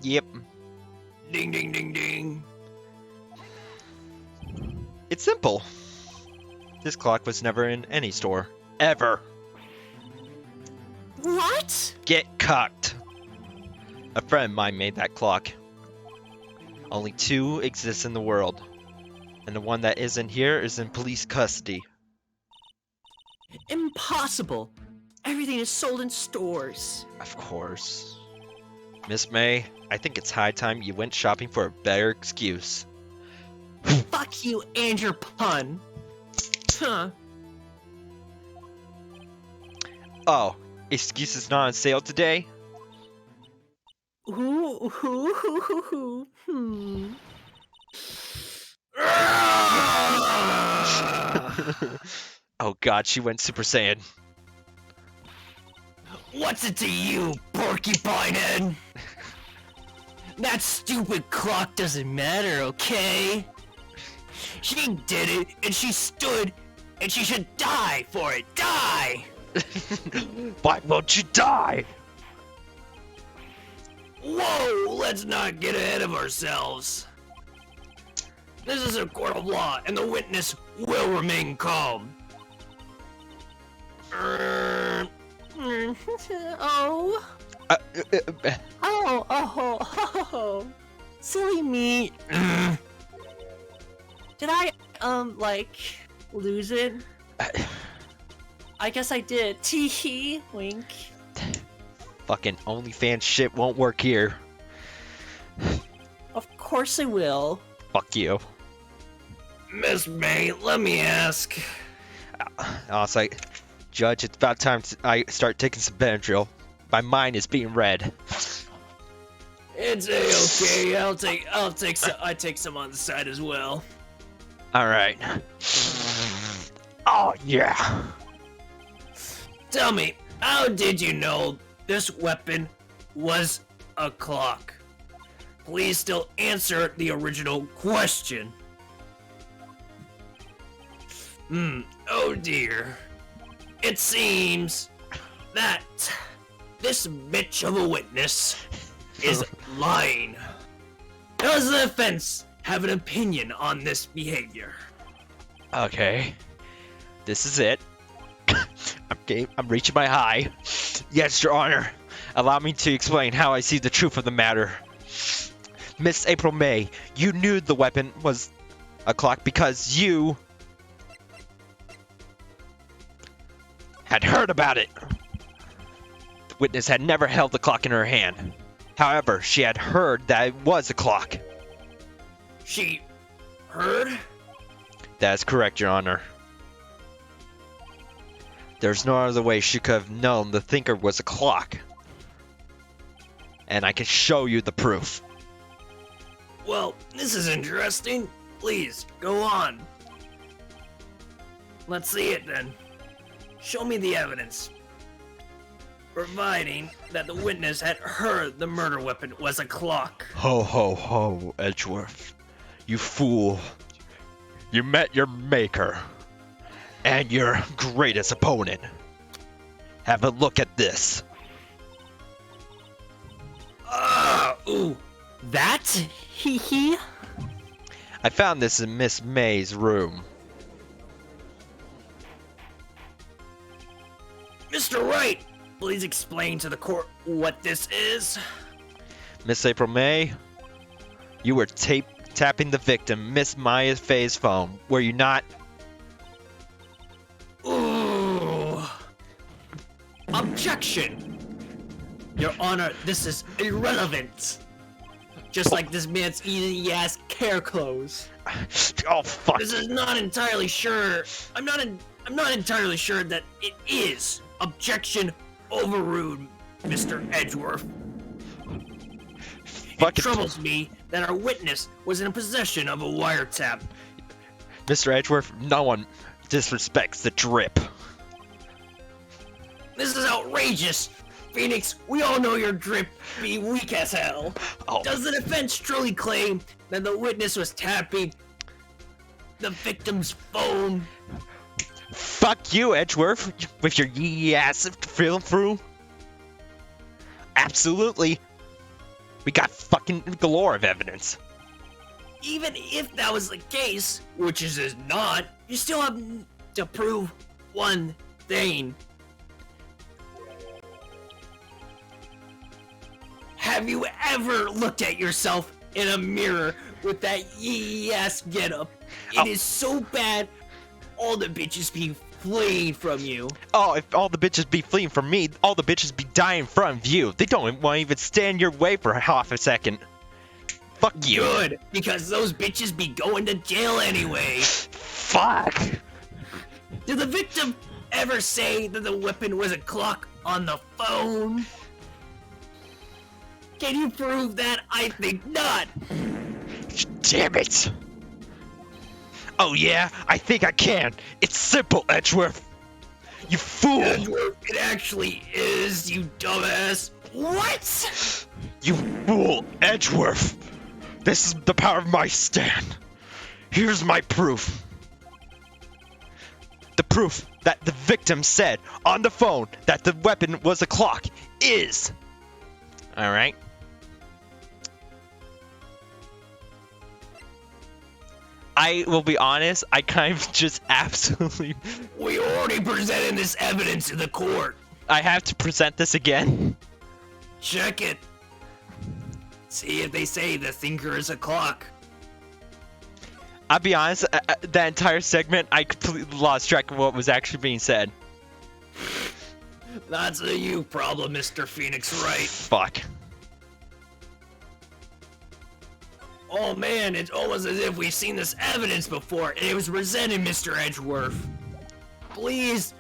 Yep. Ding ding ding ding. It's simple. This clock was never in any store. Ever. What? Get cucked. A friend of mine made that clock. Only 2 exist in the world. And the one that isn't here is in police custody. Impossible. Everything is sold in stores. Of course. Miss May, I think it's high time you went shopping for a better excuse. Fuck you and your pun. Huh. Oh, excuse is not on sale today? Ooh. Oh god, she went Super Saiyan. What's it to you, porcupine head? That stupid clock doesn't matter, okay? She did it, and she stood, and she should die for it. Die! Why won't you die? Whoa, let's not get ahead of ourselves. This is a court of law, and the witness will remain calm. Oh. Oh. Silly me. Did I, lose it? I guess I did. Tee-hee. Wink. Fucking OnlyFans shit won't work here. Of course. course I will. Fuck you. Miss May, let me ask. I was like, Judge, it's about time I start taking some Benadryl. My mind is being read. It's okay. I take some on the side as well. All right. Oh, yeah. Tell me, how did you know this weapon was a clock? Please still answer the original question. Oh dear. It seems that this bitch of a witness is lying. Does the defense have an opinion on this behavior? Okay. This is it. I'm reaching my high. Yes, Your Honor. Allow me to explain how I see the truth of the matter. Miss April May, you knew the weapon was a clock because you had heard about it. The witness had never held the clock in her hand. However, she had heard that it was a clock. She heard? That is correct, Your Honor. There's no other way she could have known the thinker was a clock. And I can show you the proof. Well, this is interesting. Please, go on. Let's see it then. Show me the evidence. Providing that the witness had heard the murder weapon was a clock. Ho ho ho, Edgeworth. You fool. You met your maker. And your greatest opponent. Have a look at this. Ooh. That? Hee hee. I found this in Miss May's room. Mr. Wright, please explain to the court what this is. Miss April May, you were tapping the victim, Miss Maya Faye's phone. Were you not? Ooh. Objection! Your Honor, this is irrelevant. Just like this man's easy ass care clothes. Oh fuck. This is not entirely sure. I'm not entirely sure that it is. Objection overruled, Mr. Edgeworth. It Fucking troubles me that our witness was in possession of a wiretap. Mr. Edgeworth, no one disrespects the drip. This is outrageous. Phoenix, we all know your drip be weak as hell. Oh. Does the defense truly claim that the witness was tapping the victim's phone? Fuck you, Edgeworth, with your yee ass film through. Absolutely. We got fucking galore of evidence. Even if that was the case, which is not, you still have to prove one thing. Have you ever looked at yourself in a mirror with that yee-ass getup? It is so bad, all the bitches be fleeing from you. Oh, if all the bitches be fleeing from me, all the bitches be dying in front of you. They don't want to even stand your way for half a second. Fuck you. Good, because those bitches be going to jail anyway. Fuck. Did the victim ever say that the weapon was a clock on the phone? Can you prove that? I think not. Damn it. Oh yeah, I think I can. It's simple, Edgeworth. You fool. Edgeworth, it actually is, you dumbass. What? You fool, Edgeworth. This is the power of my stand. Here's my proof. The proof that the victim said on the phone that the weapon was a clock is... Alright. I will be honest, I kind of just absolutely... We already presented this evidence to the court. I have to present this again. Check it. See if they say the thinker is a clock. I'll be honest, that entire segment, I completely lost track of what was actually being said. That's a you problem, Mr. Phoenix Wright. Fuck. Oh man, it's almost as if we've seen this evidence before, and it was presented, Mr. Edgeworth. Please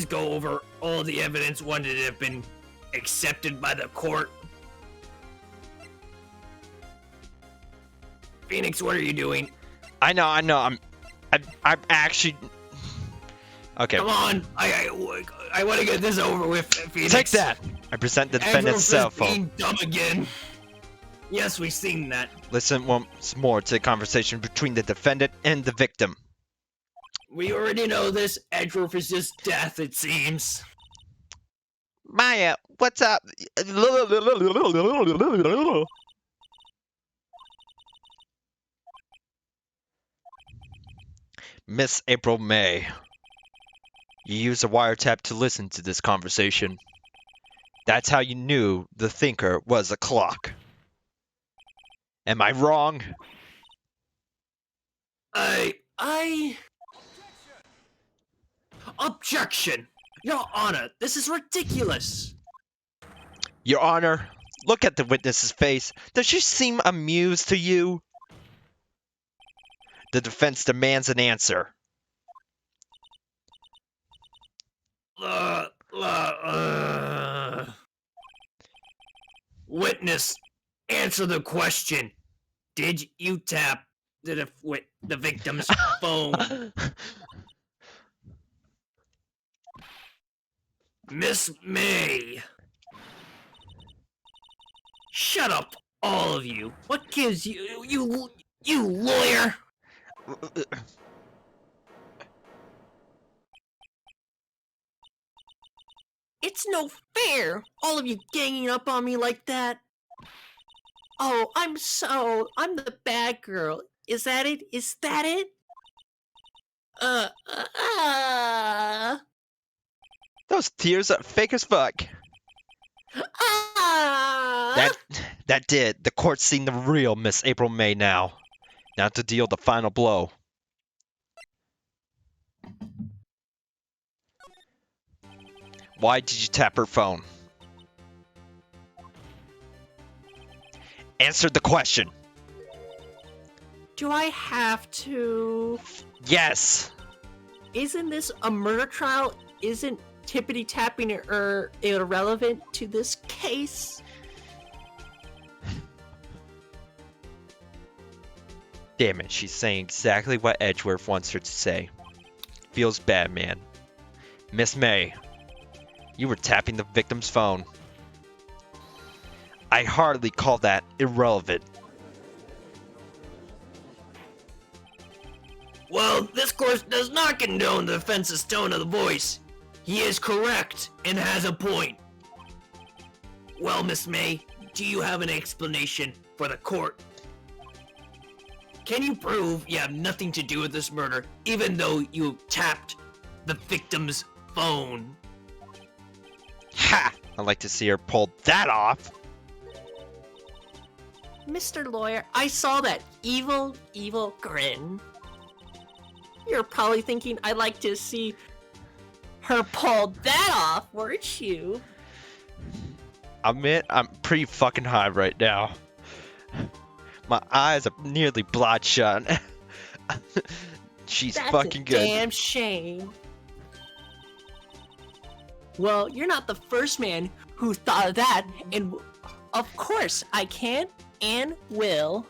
go over all the evidence once it have been accepted by the court. Phoenix, what are you doing? I know. I'm actually. Okay. Come on, I want to get this over with, Phoenix. Take that. I present the defendant's cell phone. Being dumb again. Yes, we've seen that. Listen once more to the conversation between the defendant and the victim. We already know this. Edgeworth is just death, it seems. Maya, what's up? Miss April May. You used a wiretap to listen to this conversation. That's how you knew the thinker was a clock. Am I wrong? Objection! Your Honor, this is ridiculous! Your Honor, look at the witness's face. Does she seem amused to you? The defense demands an answer. Witness, answer the question. Did you tap the victim's phone? Miss May. Shut up, all of you. What gives you lawyer? It's no fair, all of you ganging up on me like that. Oh, I'm the bad girl. Is that it? Is that it? Those tears are fake as fuck. That did. The court's seen the real Miss April May now. Now to deal the final blow. Why did you tap her phone? Answer the question. Do I have to? Yes. Isn't this a murder trial? Isn't tippity tapping irrelevant to this case? Damn it, she's saying exactly what Edgeworth wants her to say. Feels bad, man. Miss May, you were tapping the victim's phone. I hardly call that irrelevant. Well, this court does not condone the defense's tone of the voice. He is correct and has a point. Well, Miss May, do you have an explanation for the court? Can you prove you have nothing to do with this murder, even though you tapped the victim's phone? Ha! I'd like to see her pull that off. Mr. Lawyer, I saw that evil grin. You're probably thinking I'd like to see her pull that off, weren't you? I'm pretty fucking high right now. My eyes are nearly bloodshot. She's That's fucking a good. Damn shame. Well, you're not the first man who thought of that, and of course I can and will.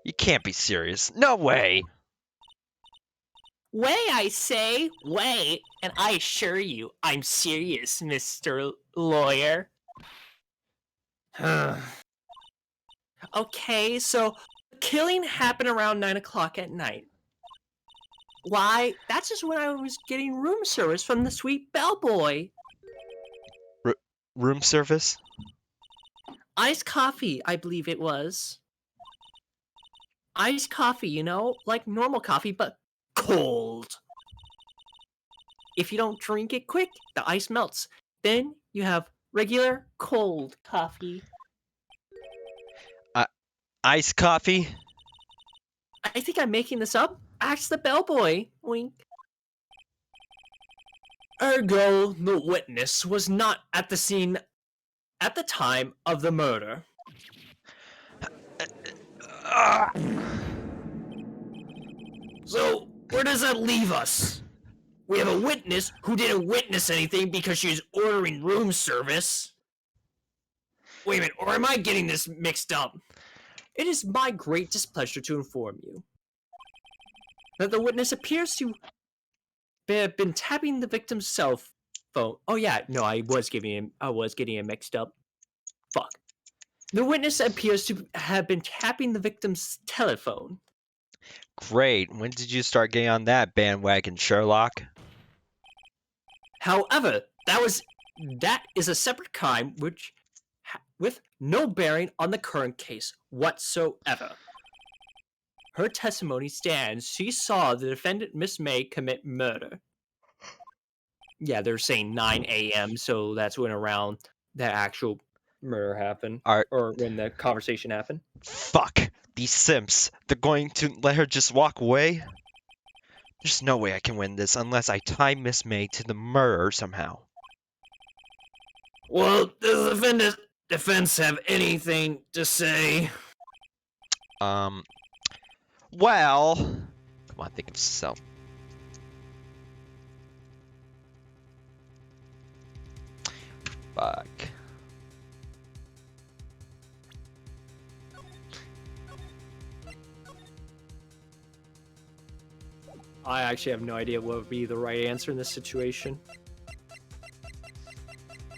You can't be serious. No way. Way, I say, way, and I assure you, I'm serious, Mr. Lawyer. Okay, so killing happened around 9 o'clock at night. Why? That's just when I was getting room service from the sweet bellboy. Room service? Iced coffee, I believe it was. Iced coffee, you know, like normal coffee, but cold. If you don't drink it quick, the ice melts. Then you have regular cold coffee. Iced coffee? I think I'm making this up. Ask the bellboy. Wink. Ergo, the witness was not at the scene at the time of the murder. So, where does that leave us? We have a witness who didn't witness anything because she's ordering room service. Wait a minute, or am I getting this mixed up? It is my great displeasure to inform you that the witness appears to have been tapping the victim's cell phone. Oh yeah, no, I was getting it mixed up. Fuck. The witness appears to have been tapping the victim's telephone. Great. When did you start getting on that bandwagon, Sherlock? However, that is a separate crime with no bearing on the current case whatsoever. Her testimony stands. She saw the defendant, Miss May, commit murder. Yeah, they're saying 9 a.m., so that's when around the actual murder happened. Or when the conversation happened. Fuck. These simps. They're going to let her just walk away? There's no way I can win this unless I tie Miss May to the murder somehow. Well, does the defense have anything to say? Well... Come on, think of yourself. Fuck. I actually have no idea what would be the right answer in this situation.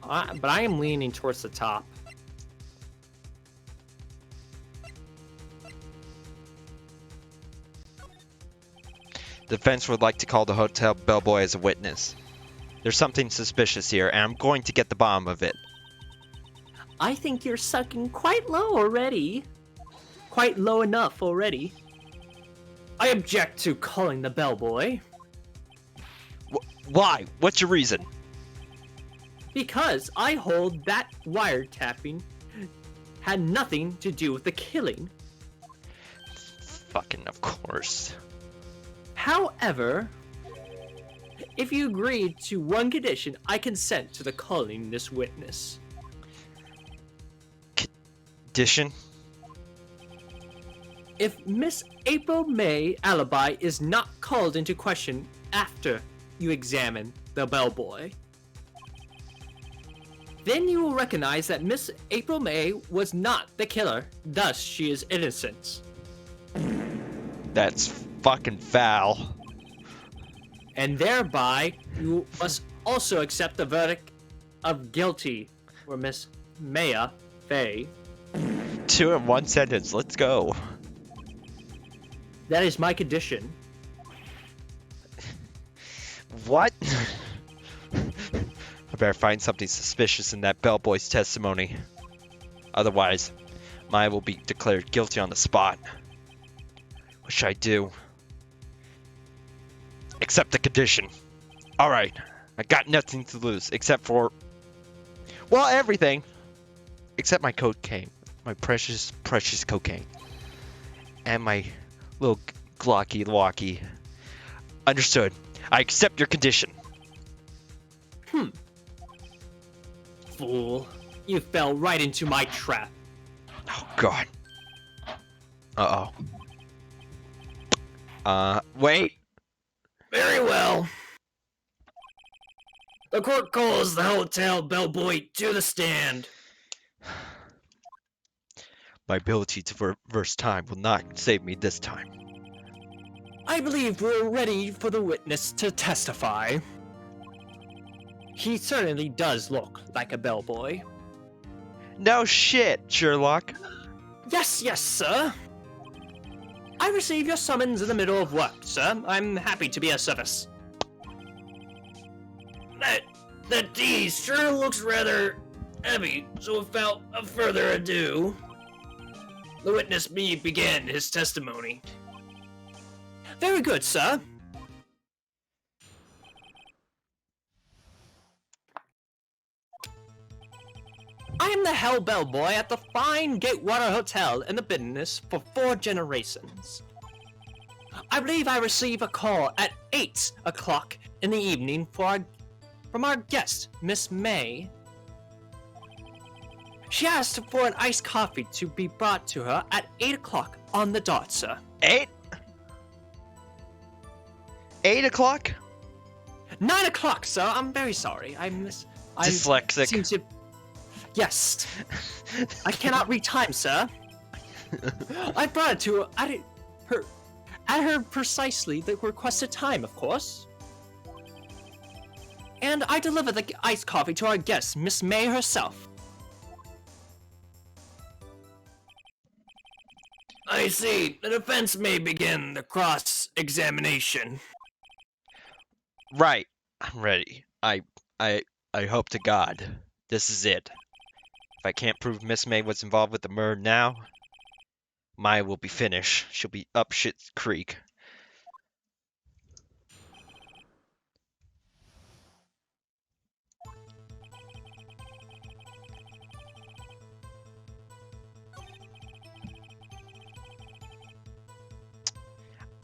But I am leaning towards the top. The defense would like to call the hotel bellboy as a witness. There's something suspicious here, and I'm going to get the bottom of it. I think you're sucking quite low already. Quite low enough already. I object to calling the bellboy. Why? What's your reason? Because I hold that wiretapping had nothing to do with the killing. Fucking of course. However, if you agree to one condition, I consent to the calling this witness. Condition? If Miss April May alibi is not called into question after you examine the bellboy, then you will recognize that Miss April May was not the killer, thus she is innocent. That's fucking foul. And thereby, you must also accept the verdict of guilty for Miss Maya Fey. 2 in 1 sentence, let's go. That is my condition. What? I better find something suspicious in that bellboy's testimony. Otherwise, Maya will be declared guilty on the spot. What should I do? Accept the condition. Alright, I got nothing to lose except for... well, everything. Except my cocaine. My precious, precious cocaine. And my little Glocky Locky. Understood. I accept your condition. Fool. You fell right into my trap. Oh, God. Uh-oh. Wait. Very well. The court calls the hotel bellboy to the stand. My ability to reverse time will not save me this time. I believe we're ready for the witness to testify. He certainly does look like a bellboy. No shit, Sherlock. Yes, sir. I received your summons in the middle of work, sir. I'm happy to be of service. That D sure looks rather heavy, so without further ado, the witness may begin his testimony. Very good, sir. I am the Hell Bellboy at the fine Gatewater Hotel in the business for 4 generations. I believe I received a call at 8 o'clock in the evening from our guest, Miss May. She asked for an iced coffee to be brought to her at 8 o'clock on the dot, sir. 8? 8 o'clock? 9 o'clock, sir. I'm very sorry. Dyslexic. Seem to... Yes. I cannot read time, sir. I brought it to her at her precisely the requested time, of course. And I delivered the iced coffee to our guest, Miss May herself. I see. The defense may begin the cross-examination. Right. I'm ready. I hope to God this is it. If I can't prove Miss May was involved with the murder now, Maya will be finished. She'll be up shit's creek.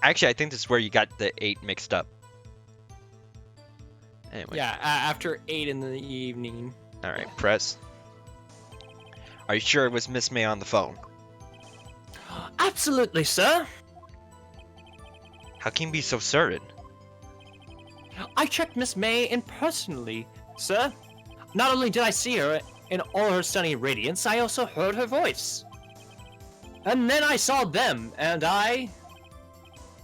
Actually, I think this is where you got the 8 mixed up. Anyway. Yeah, after 8 in the evening. Alright, press. Are you sure it was Miss May on the phone? Absolutely, sir. How can you be so certain? I checked Miss May in personally, sir. Not only did I see her in all her stunning radiance, I also heard her voice. And then I saw them, and I...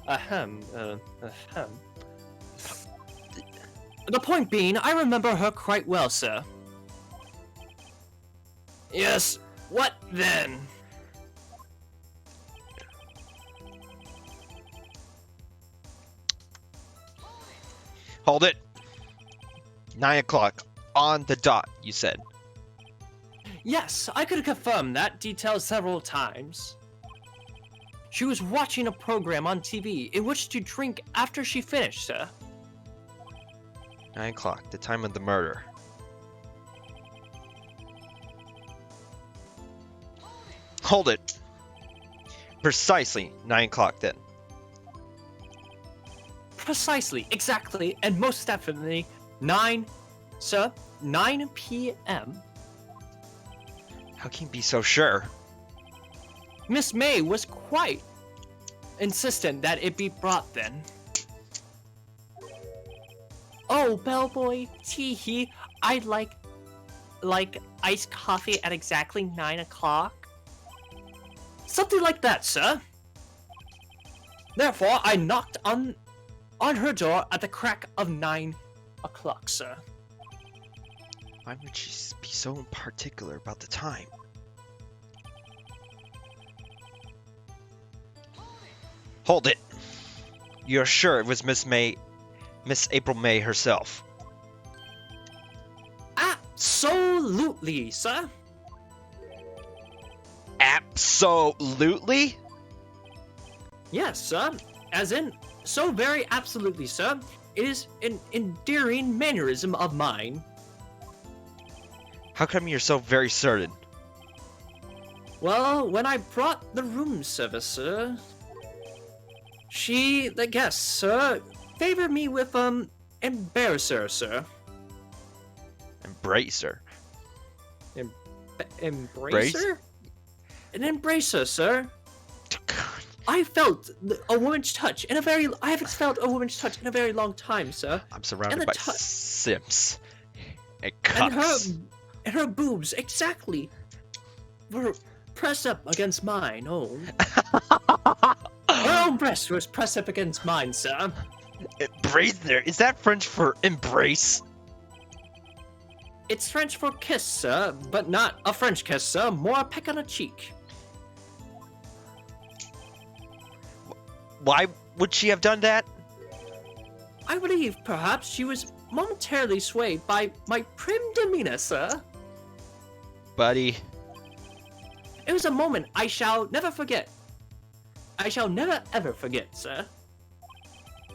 The point being, I remember her quite well, sir. Yes, what then? Hold it! 9 o'clock. On the dot, you said. Yes, I could confirm that detail several times. She was watching a program on TV in which to drink after she finished, sir. 9 o'clock, the time of the murder. Hold it! Precisely 9 o'clock then. Precisely, exactly, and most definitely 9 p.m. How can you be so sure? Miss May was quite insistent that it be brought then. Oh, bellboy, tee-hee, I'd like iced coffee at exactly 9 o'clock. Something like that, sir. Therefore, I knocked on her door at the crack of 9 o'clock, sir. Why would she be so particular about the time? Hold it! You're sure it was Miss April May herself? Absolutely, sir. Absolutely? Yes, sir. As in, so very absolutely, sir. It is an endearing mannerism of mine. How come you're so very certain? Well, when I brought the room service, sir, she, the guest, sir, favored me with, embarrasser, sir. Embracer. Embracer? An embracer, sir. I felt a woman's touch in a very. I haven't felt a woman's touch in a very long time, sir. I'm surrounded by simps and cups. And her boobs, exactly, were pressed up against mine. Oh, her own breast was pressed up against mine, sir. Embracer? Is that French for embrace? It's French for kiss, sir, but not a French kiss, sir. More a peck on a cheek. Why would she have done that? I believe perhaps she was momentarily swayed by my prim demeanor, sir. Buddy. It was a moment I shall never forget. I shall never ever forget, sir.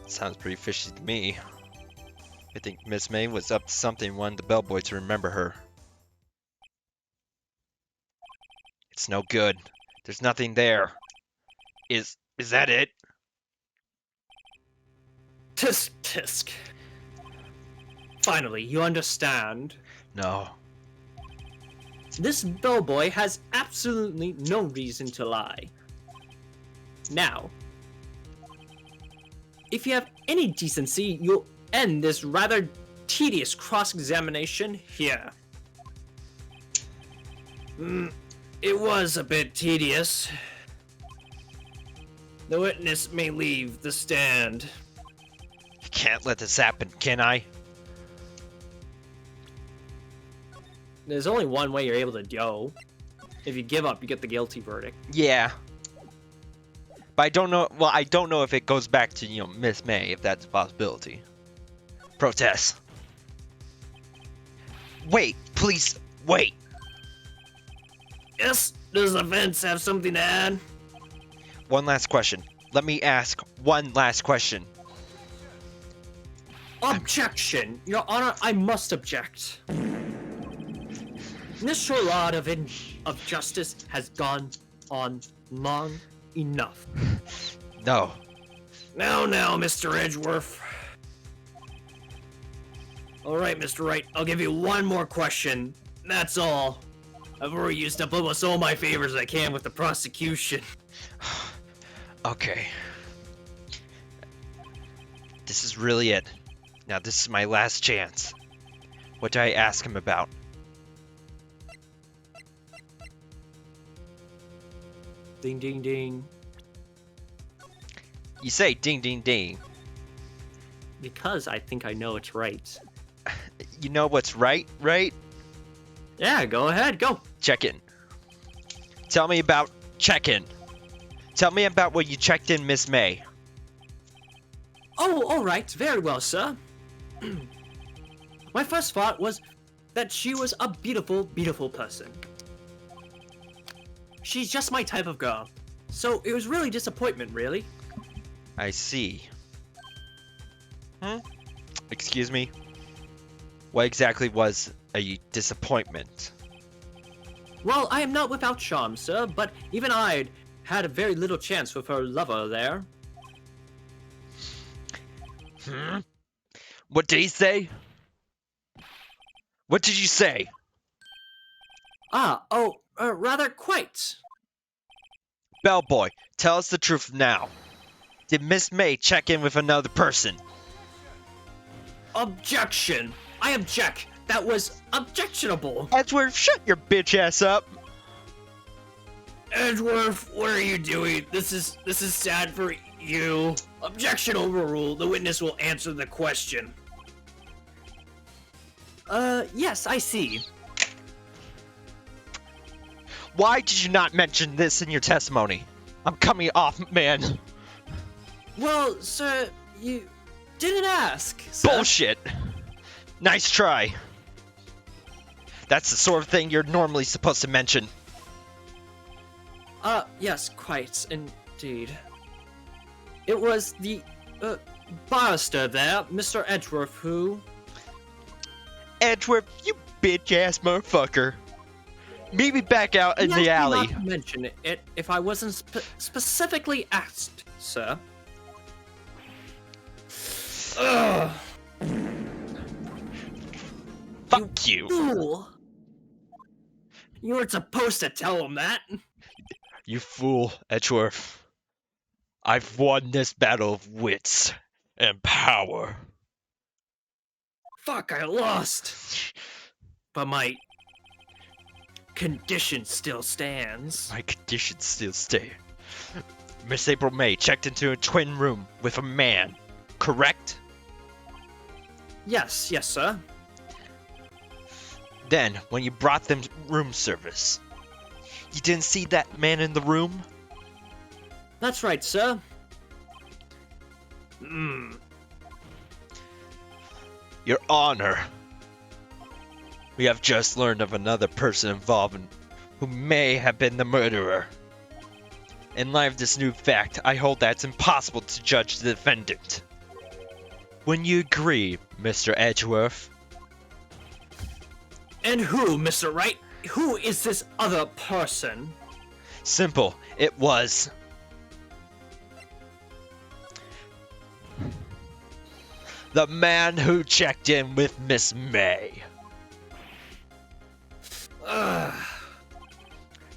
Sounds pretty fishy to me. I think Miss May was up to something and wanted the bellboy to remember her. It's no good. There's nothing there. Is that it? Tisk tisk. Finally, you understand. No. This bellboy has absolutely no reason to lie. Now, if you have any decency, you'll end this rather tedious cross-examination here. It was a bit tedious. The witness may leave the stand. Can't let this happen, can I? There's only one way you're able to go. If you give up, you get the guilty verdict. Yeah. But I don't know. Well, I don't know if it goes back to, you know, Miss May, if that's a possibility. Protest. Wait, please, wait. Yes, does the fence have something to add? One last question. Let me ask one last question. Objection! Your Honor, I must object. This charade of justice has gone on long enough. No. Now, Mr. Edgeworth. Alright, Mr. Wright, I'll give you one more question. That's all. I've already used up almost all my favors I can with the prosecution. Okay. This is really it. Now this is my last chance. What do I ask him about? Ding, ding, ding. You say ding ding ding. Because I think I know it's right. You know what's right, right? Yeah, go ahead, go. Check in. Tell me about check-in. Tell me about what you checked in Miss May. Oh, alright, very well, sir. My first thought was that she was a beautiful, beautiful person. She's just my type of girl. So it was really disappointment, really. I see. Excuse me? What exactly was a disappointment? Well, I am not without charm, sir, but even I'd had a very little chance with her lover there. What did he say? What did you say? Rather quite. Bellboy, tell us the truth now. Did Miss May check in with another person? Objection! I object! That was objectionable! Edgeworth, shut your bitch ass up! Edgeworth, what are you doing? This is sad for you. Objection overruled. The witness will answer the question. Yes, I see. Why did you not mention this in your testimony? I'm coming off, man. Well, sir, you didn't ask, sir. Bullshit. Nice try. That's the sort of thing you're normally supposed to mention. Yes, quite, indeed. It was the, barrister there, Mr. Edgeworth, who... Edgeworth, you bitch-ass motherfucker. Meet me back out in the alley. Not to mention it if I wasn't specifically asked, sir. Ugh. Fuck you. Fool. You weren't supposed to tell him that. You fool, Edgeworth. I've won this battle of wits and power. Fuck, I lost. But my condition still stands. My conditions still stay. Miss April May checked into a twin room with a man, correct? Yes, sir. Then, when you brought them room service, you didn't see that man in the room? That's right, sir. Your Honor, we have just learned of another person involved who may have been the murderer. In light of this new fact, I hold that it's impossible to judge the defendant. When you agree, Mr. Edgeworth? And who, Mr. Wright? Who is this other person? Simple, it was... the man who checked in with Miss May.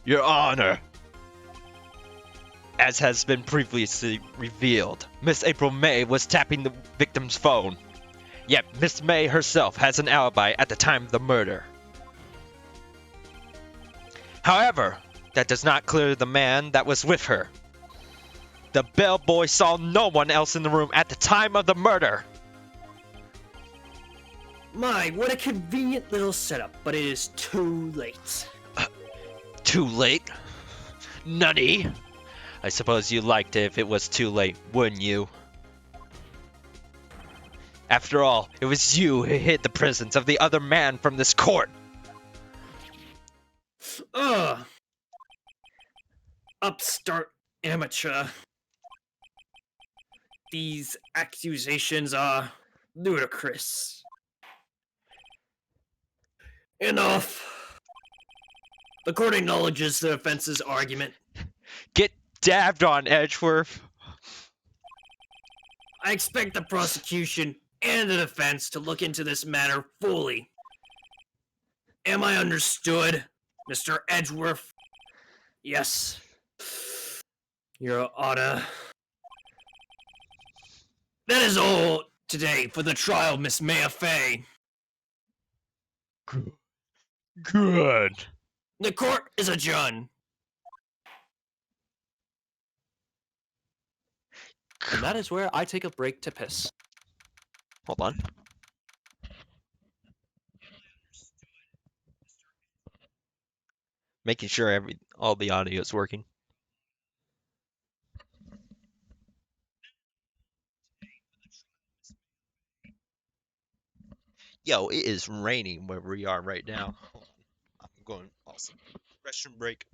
Your Honor, As has been previously revealed, Miss April May was tapping the victim's phone. Yet Miss May herself has an alibi at the time of the murder. However, that does not clear the man that was with her. The bellboy saw no one else in the room at the time of the murder. My, what a convenient little setup, but it is too late. Too late? Nutty. I suppose you liked it if it was too late, wouldn't you? After all, it was you who hid the presence of the other man from this court. Ugh. Upstart amateur. These accusations are ludicrous. Enough. The court acknowledges the offense's argument. Get dabbed on, Edgeworth. I expect the prosecution and the defense to look into this matter fully. Am I understood, Mr. Edgeworth? Yes. Your Honor. That is all today for the trial, Miss Maya Fey. Good. The court is adjourned. And that is where I take a break to piss. Hold on. Making sure all the audio is working. Yo, it is raining where we are right now. Hold on. I'm going awesome. Restroom break.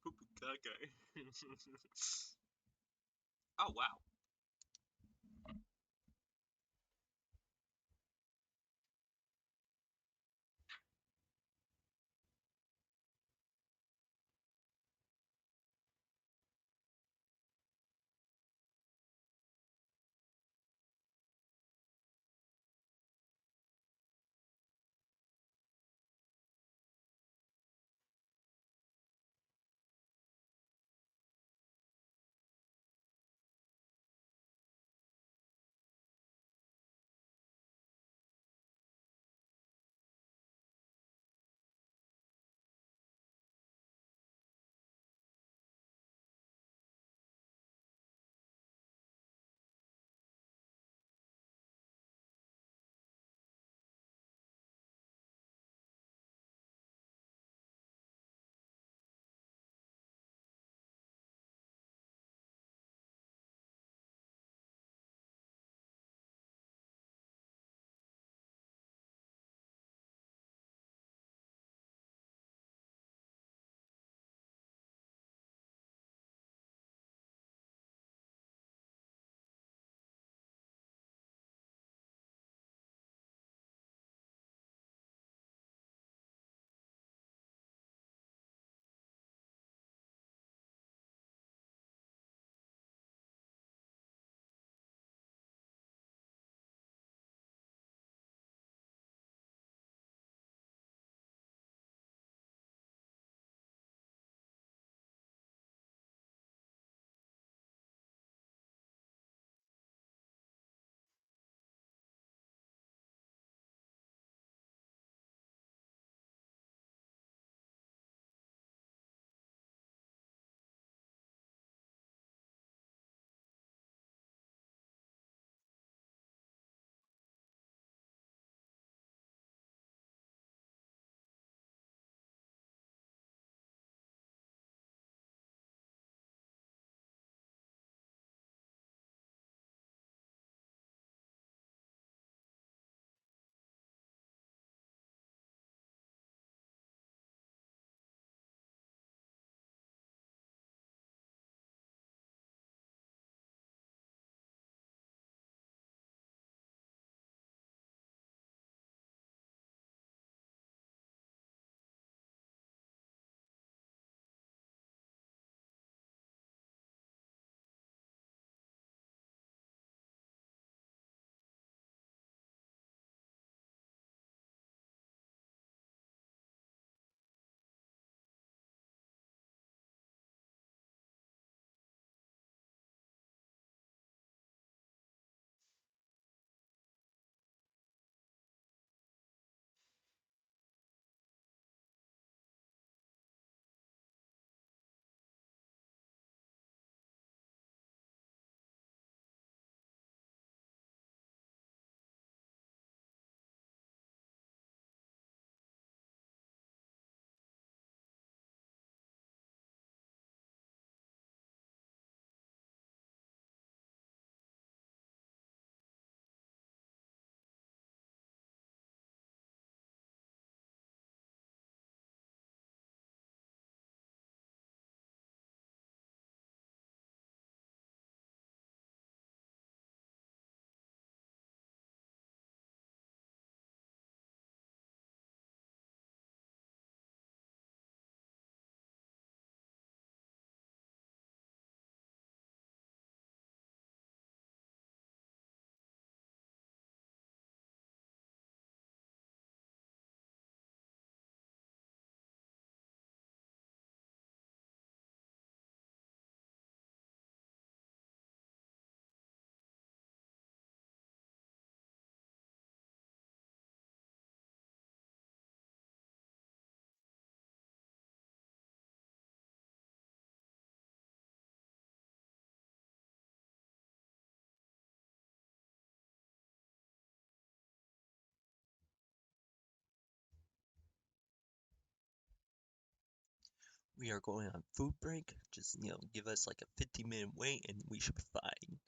Poopy caca. Oh wow. We are going on food break. Just, give us like a 15-minute wait and we should be fine.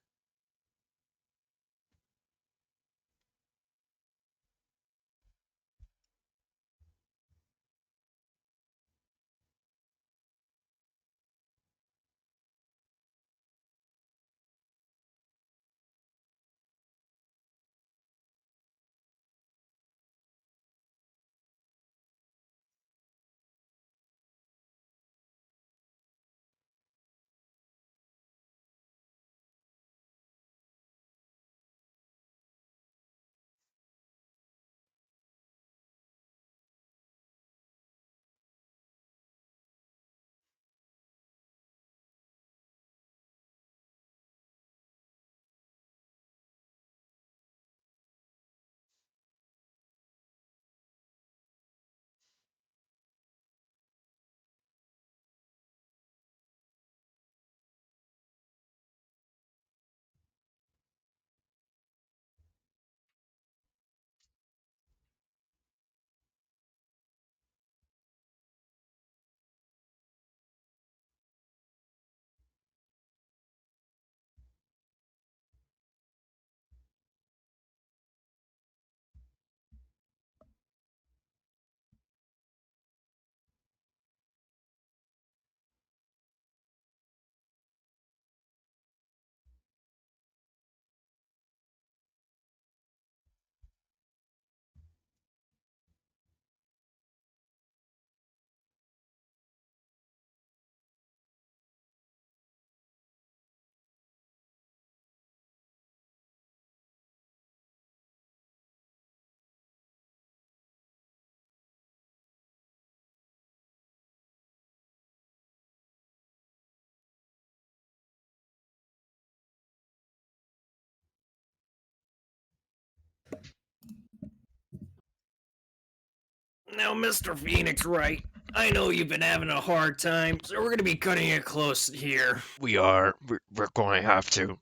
Now, Mr. Phoenix Wright, I know you've been having a hard time, so we're gonna be cutting it close here. We are. We're going to have to.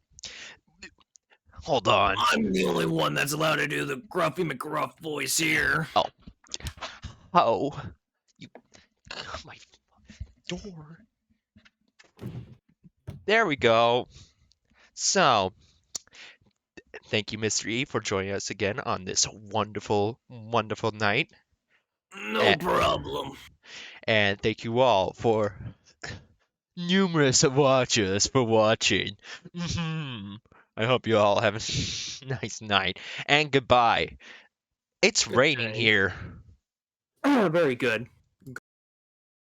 Hold on. I'm the only one that's allowed to do the Gruffy McGruff voice here. Oh, you, my door. There we go. So, thank you, Mr. E, for joining us again on this wonderful, wonderful night. No problem. And thank you all for numerous watchers for watching. I hope you all have a nice night. And goodbye. It's raining night. here. Very good.